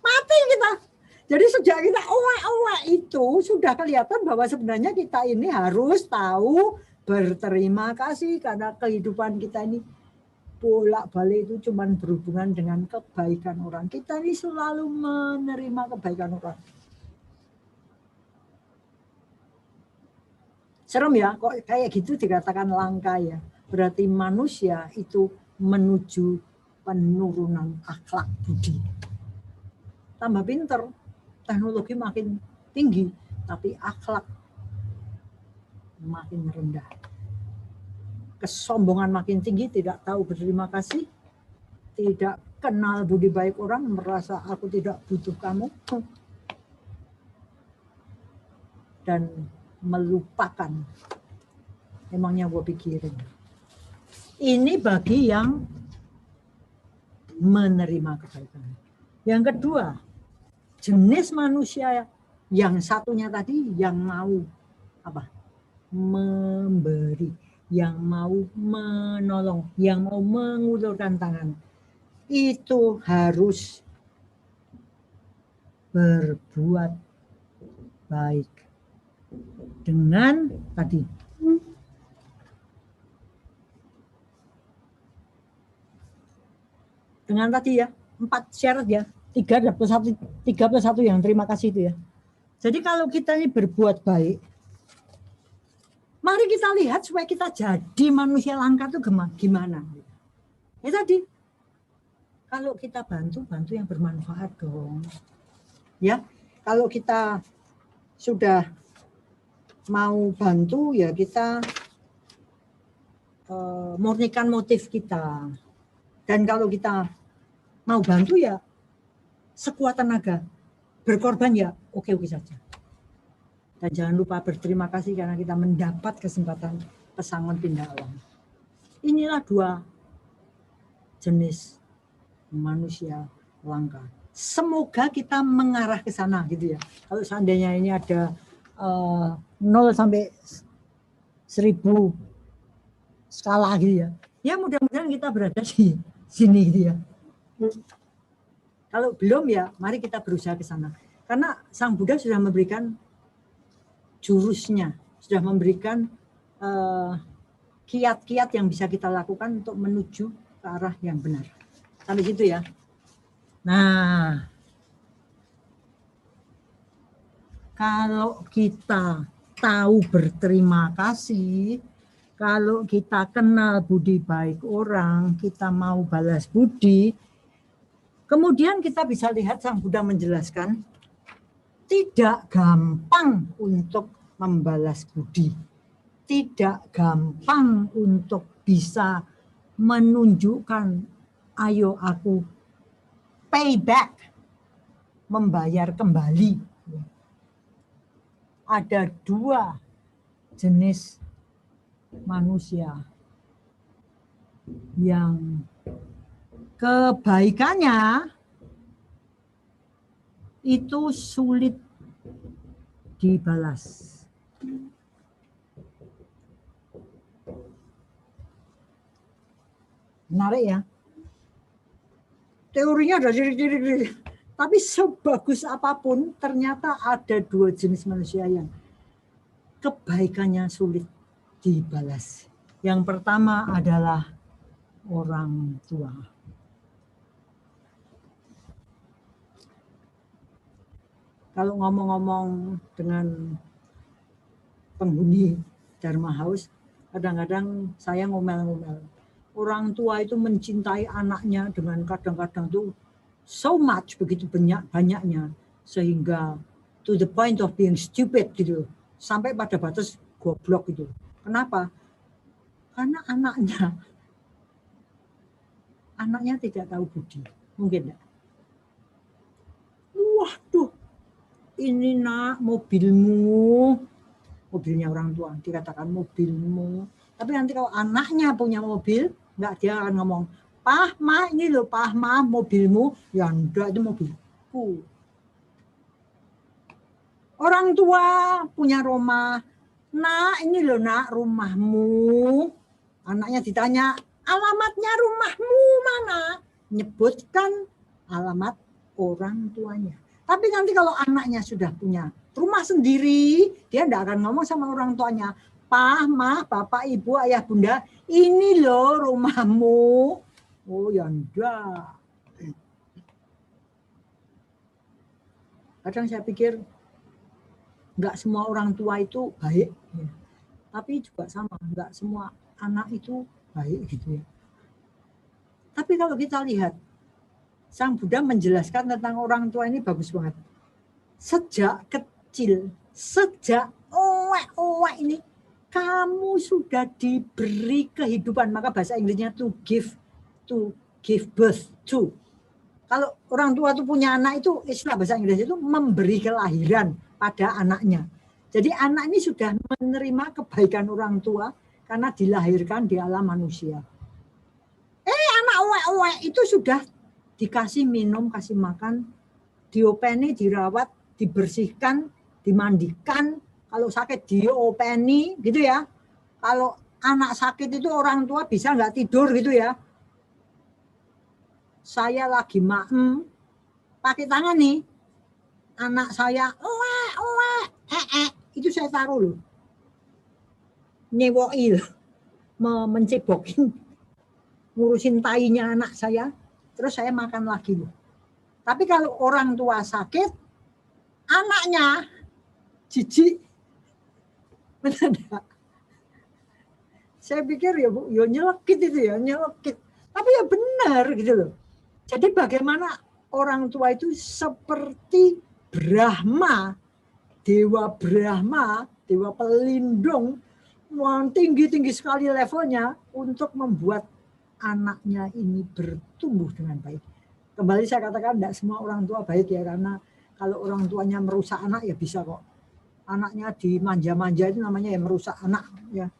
B: Mati kita. Jadi sejak kita itu sudah kelihatan bahwa sebenarnya kita ini harus tahu berterima kasih karena kehidupan kita ini bolak-balik itu cuma berhubungan dengan kebaikan orang. Kita ini selalu menerima kebaikan orang. Serem ya, kok kayak gitu dikatakan langka ya. Berarti manusia itu menuju penurunan akhlak budi. Tambah pinter, teknologi makin tinggi, tapi akhlak makin rendah. Kesombongan makin tinggi, tidak tahu berterima kasih, tidak kenal budi baik orang, merasa aku tidak butuh kamu, dan melupakan. Emangnya gue pikirin. Ini bagi yang menerima kebaikan. Yang kedua, jenis manusia yang satunya tadi yang mau apa? Memberi, yang mau menolong, yang mau mengulurkan tangan. Itu harus berbuat baik dengan tadi ya 4 syarat ya, 3 plus 1 yang terima kasih itu ya. Jadi kalau kita ini berbuat baik, mari kita lihat supaya kita jadi manusia langka itu gimana. Ya tadi, kalau kita bantu yang bermanfaat dong. Ya, kalau kita sudah mau bantu ya kita murnikan motif kita. Dan kalau kita mau bantu ya sekuat tenaga, berkorban ya oke-oke saja. Dan jangan lupa berterima kasih karena kita mendapat kesempatan pesangon pindah alam. Inilah 2 jenis manusia langka. Semoga kita mengarah ke sana gitu ya. Kalau seandainya ini ada 0 sampai 1000 skala gitu ya. Ya mudah-mudahan kita berada di sini gitu ya. Kalau belum ya mari kita berusaha ke sana. Karena Sang Buddha sudah memberikan jurusnya, sudah memberikan kiat-kiat yang bisa kita lakukan untuk menuju ke arah yang benar. Sampai situ ya. Nah, kalau kita tahu berterima kasih, kalau kita kenal budi baik orang, kita mau balas budi, kemudian kita bisa lihat Sang Buddha menjelaskan tidak gampang untuk membalas budi. Tidak gampang untuk bisa menunjukkan, ayo aku payback, membayar kembali. Ada dua jenis manusia yang kebaikannya itu sulit dibalas. Menarik ya. Teorinya ada ciri-ciri. Tapi sebagus apapun, ternyata ada dua jenis manusia yang kebaikannya sulit dibalas. Yang pertama adalah orang tua. Kalau ngomong-ngomong dengan penghuni Dharma House, kadang-kadang saya ngomel-ngomel. Orang tua itu mencintai anaknya dengan kadang-kadang tuh so much, begitu banyaknya, sehingga to the point of being stupid gitu, sampai pada batas goblok gitu. Kenapa? Karena anaknya tidak tahu budi. Mungkin enggak? Waduh, ini nak mobilmu, mobilnya orang tua dikatakan mobilmu. Tapi nanti kalau anaknya punya mobil, enggak, dia akan ngomong, Pah, Ma, ini loh Pah, Ma, mobilmu. Ya enggak, itu mobilku. Orang tua punya rumah, Nak, ini loh nak rumahmu. Anaknya ditanya, alamatnya rumahmu mana? Nyebutkan alamat orang tuanya. Tapi nanti kalau anaknya sudah punya rumah sendiri, dia enggak akan ngomong sama orang tuanya, Pah, Ma, Bapak, Ibu, Ayah, Bunda, ini loh rumahmu. Oh ya enggak. Kadang saya pikir enggak semua orang tua itu baik. Ya. Tapi juga sama, enggak semua anak itu baik gitu ya. Tapi kalau kita lihat, Sang Buddha menjelaskan tentang orang tua ini bagus banget. Sejak kecil, sejak owek-owek ini, kamu sudah diberi kehidupan. Maka bahasa Inggrisnya to give birth to. Kalau orang tua itu punya anak, itu istilah bahasa Inggris itu memberi kelahiran pada anaknya. Jadi anak ini sudah menerima kebaikan orang tua karena dilahirkan di alam manusia. Anak owek-owek itu sudah dikasih minum, kasih makan, diopeni, dirawat, dibersihkan, dimandikan. Kalau sakit diopeni gitu ya. Kalau anak sakit itu orang tua bisa nggak tidur gitu ya. Saya lagi maem, pakai tangan nih, anak saya, itu saya taruh loh, nyewoi loh, mencebokin, ngurusin tainya anak saya, terus saya makan lagi loh. Tapi kalau orang tua sakit, anaknya jijik, benar enggak? Saya pikir ya Bu, ya nyelekit itu ya, nyelekit. Tapi ya benar gitu loh. Jadi bagaimana orang tua itu seperti Brahma, Dewa Brahma, Dewa pelindung, tinggi-tinggi sekali levelnya untuk membuat anaknya ini bertumbuh dengan baik. Kembali saya katakan tidak semua orang tua baik ya, karena kalau orang tuanya merusak anak ya bisa kok. Anaknya dimanja-manja itu namanya ya merusak anak ya.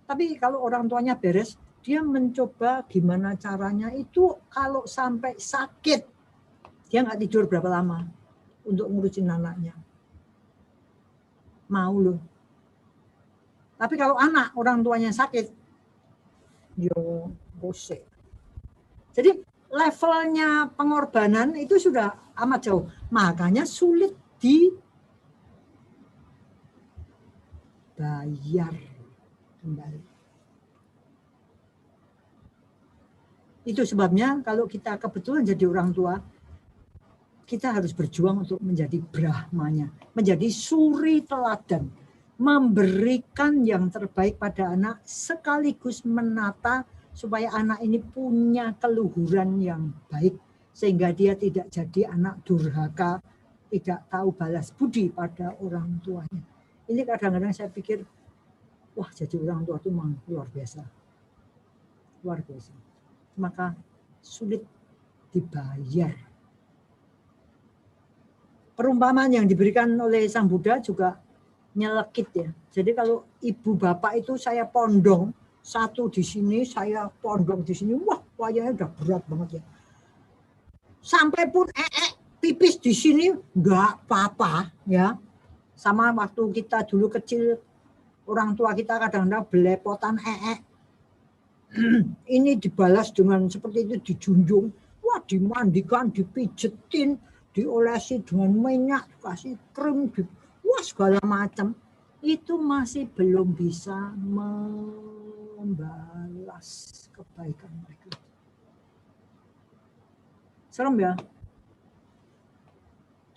B: Tapi kalau orang tuanya beres, dia mencoba gimana caranya itu kalau sampai sakit, dia nggak tidur berapa lama untuk ngurusin anaknya. Mau loh. Tapi kalau anak orang tuanya sakit, yo bose. Jadi levelnya pengorbanan itu sudah amat jauh. Makanya sulit dibayar kembali. Itu sebabnya kalau kita kebetulan jadi orang tua, kita harus berjuang untuk menjadi Brahmanya, menjadi suri teladan, memberikan yang terbaik pada anak sekaligus menata supaya anak ini punya keluhuran yang baik sehingga dia tidak jadi anak durhaka, tidak tahu balas budi pada orang tuanya. Ini kadang-kadang saya pikir, wah jadi orang tua itu memang luar biasa. Luar biasa. Maka sulit dibayar. Perumpamaan yang diberikan oleh Sang Buddha juga nyelekit ya. Jadi kalau ibu bapak itu saya pondong, satu di sini, saya pondong di sini, wah wayangnya udah berat banget ya. Sampai pun pipis di sini enggak apa-apa ya. Sama waktu kita dulu kecil, orang tua kita kadang-kadang belepotan ini dibalas dengan seperti itu, dijunjung. Wah dimandikan, dipijetin, diolesi dengan minyak, dikasih krim, wah segala macam. Itu masih belum bisa membalas kebaikan mereka. Serem ya?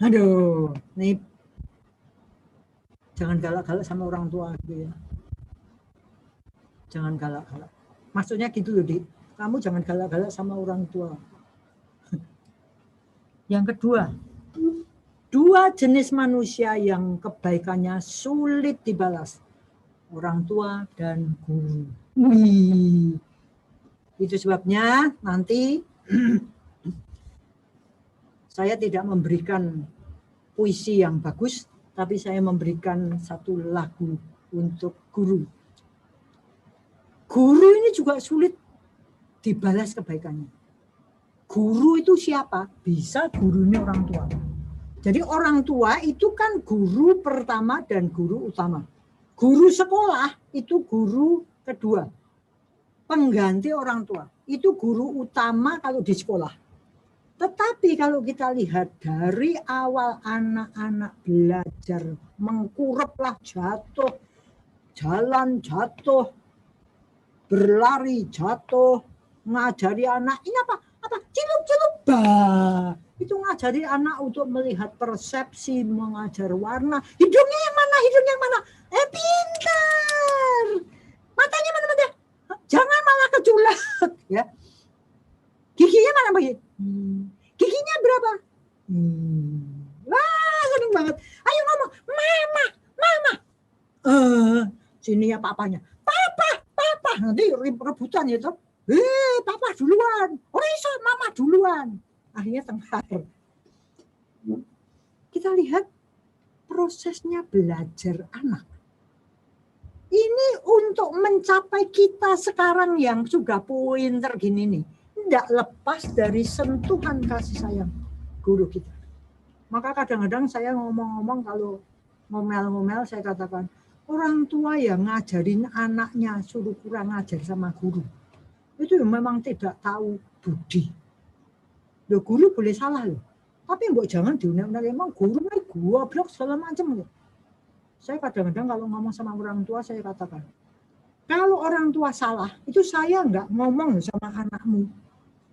B: Aduh, nih jangan galak-galak sama orang tua gitu ya. Jangan galak-galak. Maksudnya gitu loh, Dik. Kamu jangan galak-galak sama orang tua. Yang kedua, dua jenis manusia yang kebaikannya sulit dibalas. Orang tua dan guru. Itu sebabnya nanti saya tidak memberikan puisi yang bagus, tapi saya memberikan satu lagu untuk guru. Guru ini juga sulit dibalas kebaikannya. Guru itu siapa? Bisa gurunya orang tua. Jadi orang tua itu kan guru pertama dan guru utama. Guru sekolah itu guru kedua. Pengganti orang tua. Itu guru utama kalau di sekolah. Tetapi kalau kita lihat dari awal anak-anak belajar, mengkureplah jatuh, jalan jatuh, berlari jatuh, ngajari anak, ini apa? Cilup-cilup, bah. Itu ngajari anak untuk melihat persepsi, mengajar warna. Hidungnya yang mana? Pintar. Matanya mana? Jangan malah keculek. Ya. Giginya mana bagi? Giginya berapa? Wah, seneng banget. Ayo ngomong, mama. Sini ya papanya. Papa. Nanti rebutan ya toh. Papa duluan. Iso, mama duluan. Akhirnya tengkar. Kita lihat prosesnya belajar anak. Ini untuk mencapai kita sekarang yang sudah pinter gini nih. Tidak lepas dari sentuhan kasih sayang guru kita. Maka kadang-kadang saya ngomong-ngomong kalau ngomel-ngomel saya katakan, orang tua yang ngajarin anaknya suruh kurang ngajar sama guru. Itu memang tidak tahu budi. Loh, guru boleh salah loh. Tapi mbok jangan diundang-undang, emang guru goblok segala macam loh. Saya kadang-kadang kalau ngomong sama orang tua saya katakan, kalau orang tua salah, itu saya enggak ngomong sama anakmu.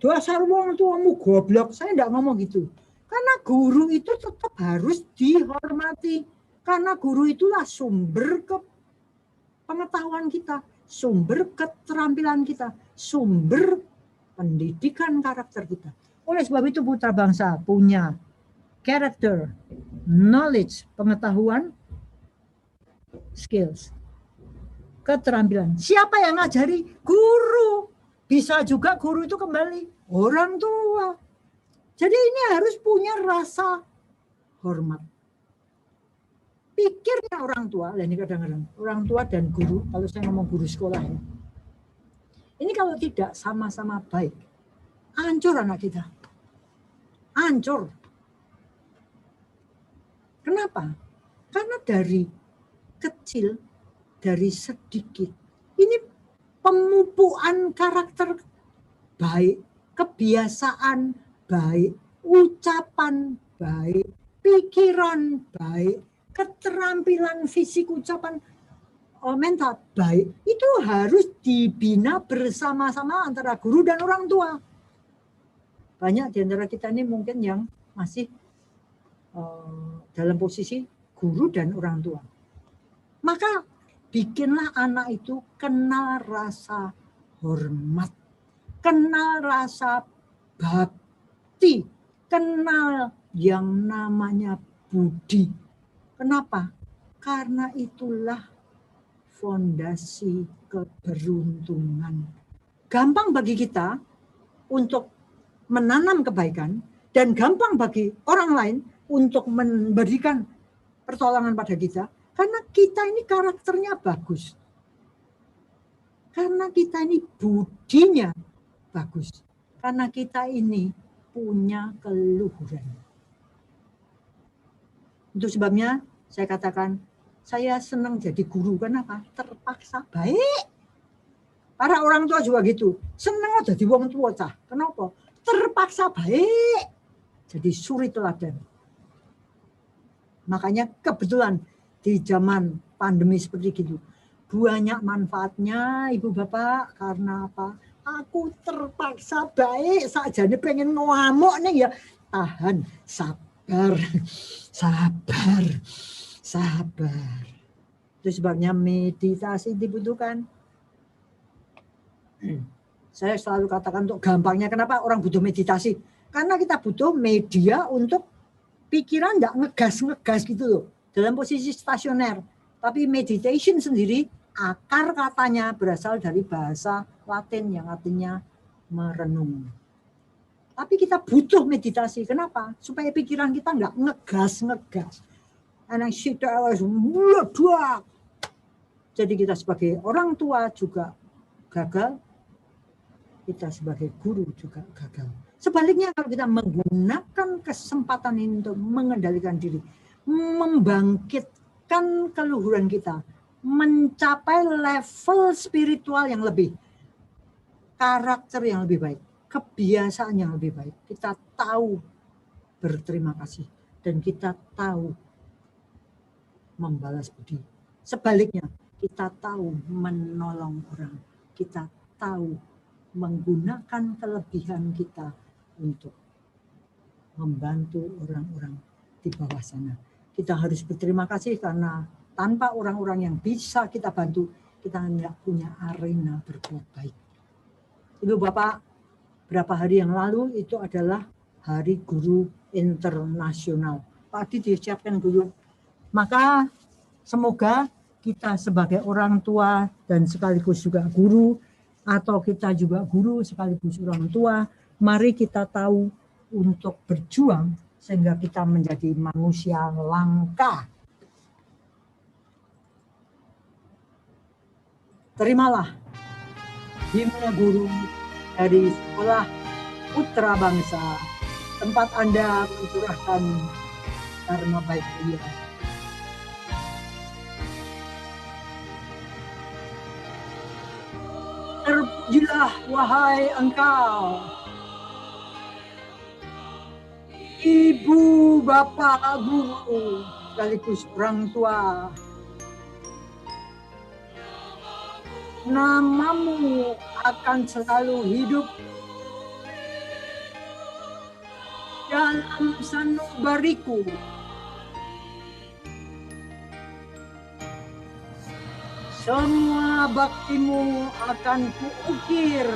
B: Dasar wong tuamu goblok, saya enggak ngomong gitu. Karena guru itu tetap harus dihormati. Karena guru itulah sumber pengetahuan kita, sumber keterampilan kita, sumber pendidikan karakter kita. Oleh sebab itu putra bangsa punya karakter, knowledge, pengetahuan, skills, keterampilan. Siapa yang ngajari? Guru. Bisa juga guru itu kembali orang tua. Jadi ini harus punya rasa hormat. Pikirnya orang tua, ini kadang-kadang orang tua dan guru, kalau saya ngomong guru sekolah ya, ini kalau tidak sama-sama baik, hancur anak kita. Hancur. Kenapa? Karena dari kecil, dari sedikit, ini pemupukan karakter baik, kebiasaan baik, ucapan baik, pikiran baik, keterampilan fisik, ucapan mental baik, itu harus dibina bersama-sama antara guru dan orang tua. Banyak di antara kita ini mungkin yang masih dalam posisi guru dan orang tua. Maka bikinlah anak itu kenal rasa hormat, kenal rasa bakti, kenal yang namanya budi. Kenapa? Karena itulah fondasi keberuntungan. Gampang bagi kita untuk menanam kebaikan dan gampang bagi orang lain untuk memberikan pertolongan pada kita karena kita ini karakternya bagus. Karena kita ini budinya bagus. Karena kita ini punya keluhuran. Itu sebabnya saya katakan saya senang jadi guru. Kenapa? Terpaksa baik. Para orang tua juga gitu. Senang jadi wong tua cah. Kenapa? Terpaksa baik. Jadi suri teladan. Makanya kebetulan di zaman pandemi seperti gitu. Banyak manfaatnya Ibu Bapak. Karena apa? Aku terpaksa baik. Sajane pengen ngamuk nih ya. Tahan. Sabar. Sabar. Sabar. Itu sebabnya meditasi dibutuhkan. Saya selalu katakan untuk gampangnya kenapa orang butuh meditasi. Karena kita butuh media untuk pikiran enggak ngegas-ngegas gitu loh. Dalam posisi stasioner. Tapi meditation sendiri akar katanya berasal dari bahasa Latin yang artinya merenung. Tapi kita butuh meditasi. Kenapa? Supaya pikiran kita enggak ngegas-ngegas. Anak kita dua. Jadi kita sebagai orang tua juga gagal. Kita sebagai guru juga gagal. Sebaliknya kalau kita menggunakan kesempatan ini untuk mengendalikan diri, membangkitkan keluhuran kita, mencapai level spiritual yang lebih, karakter yang lebih baik, kebiasaan yang lebih baik, kita tahu berterima kasih dan kita tahu membalas budi. Sebaliknya, kita tahu menolong orang, kita tahu menggunakan kelebihan kita untuk membantu orang-orang di bawah sana. Kita harus berterima kasih karena tanpa orang-orang yang bisa kita bantu, kita tidak punya arena berbuat baik. Ibu Bapak, berapa hari yang lalu itu adalah Hari Guru Internasional. Tadi disiapkan guru. Maka semoga kita sebagai orang tua dan sekaligus juga guru, atau kita juga guru sekaligus orang tua, mari kita tahu untuk berjuang sehingga kita menjadi manusia langka. Terimalah himne guru dari Sekolah Putra Bangsa, tempat Anda mencurahkan karma baik dia. Terpujilah wahai engkau, Ibu Bapak Guru sekaligus orang tua. Namamu akan selalu hidup dalam sanubariku. Semua baktimu akan kuukir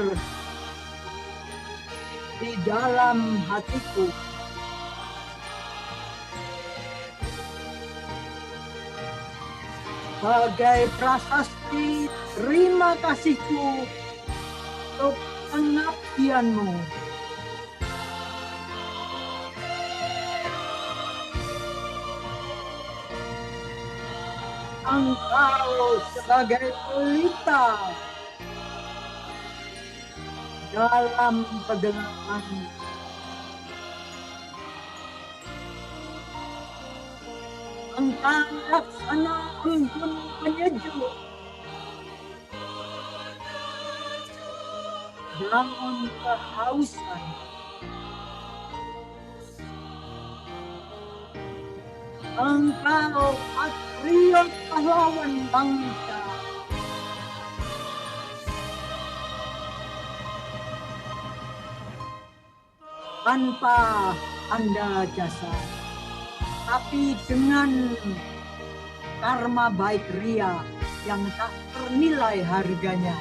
B: di dalam hatiku. Sebagai prasasti terima kasihku untuk pengabdianmu. Engkau sebagai pelita dalam kegelapan. Engkau laksana embun penyejuk dalam kehausan. Engkau patriot pahlawan bangsa. Tanpa tanda jasa, tapi dengan karma baik ria yang tak ternilai harganya.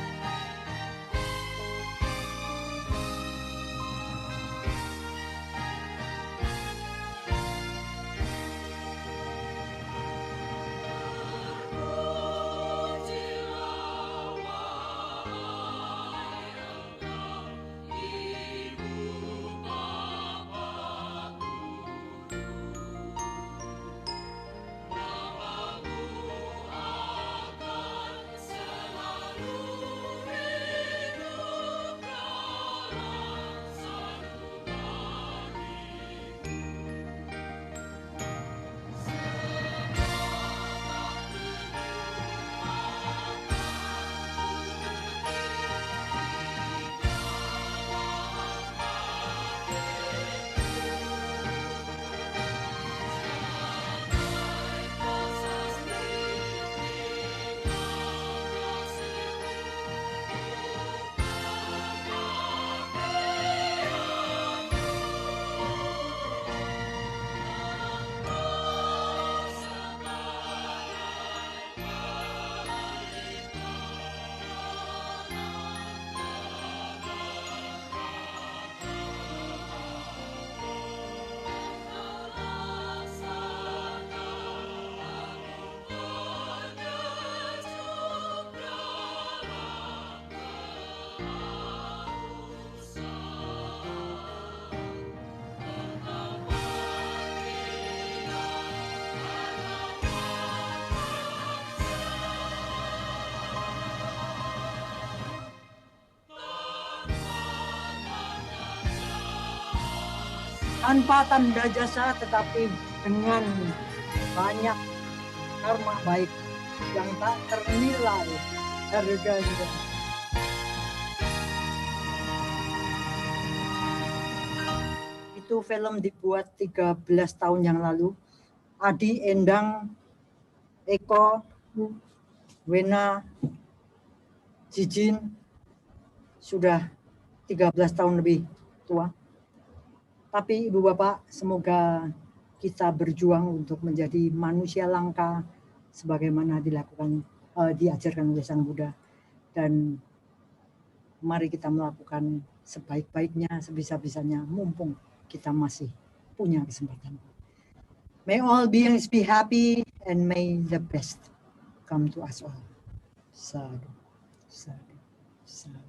B: tanpa tanda jasa, tetapi dengan banyak karma baik yang tak ternilai harganya. Itu film dibuat 13 tahun yang lalu. Adi, Endang, Eko, Wena, Jijin sudah 13 tahun lebih tua. Tapi Ibu Bapak, semoga kita berjuang untuk menjadi manusia langka sebagaimana diajarkan oleh Sang Buddha. Dan mari kita melakukan sebaik-baiknya, sebisa-bisanya, mumpung kita masih punya kesempatan. May all beings be happy and may the best come to us all. Sadhu, sadhu, sadhu.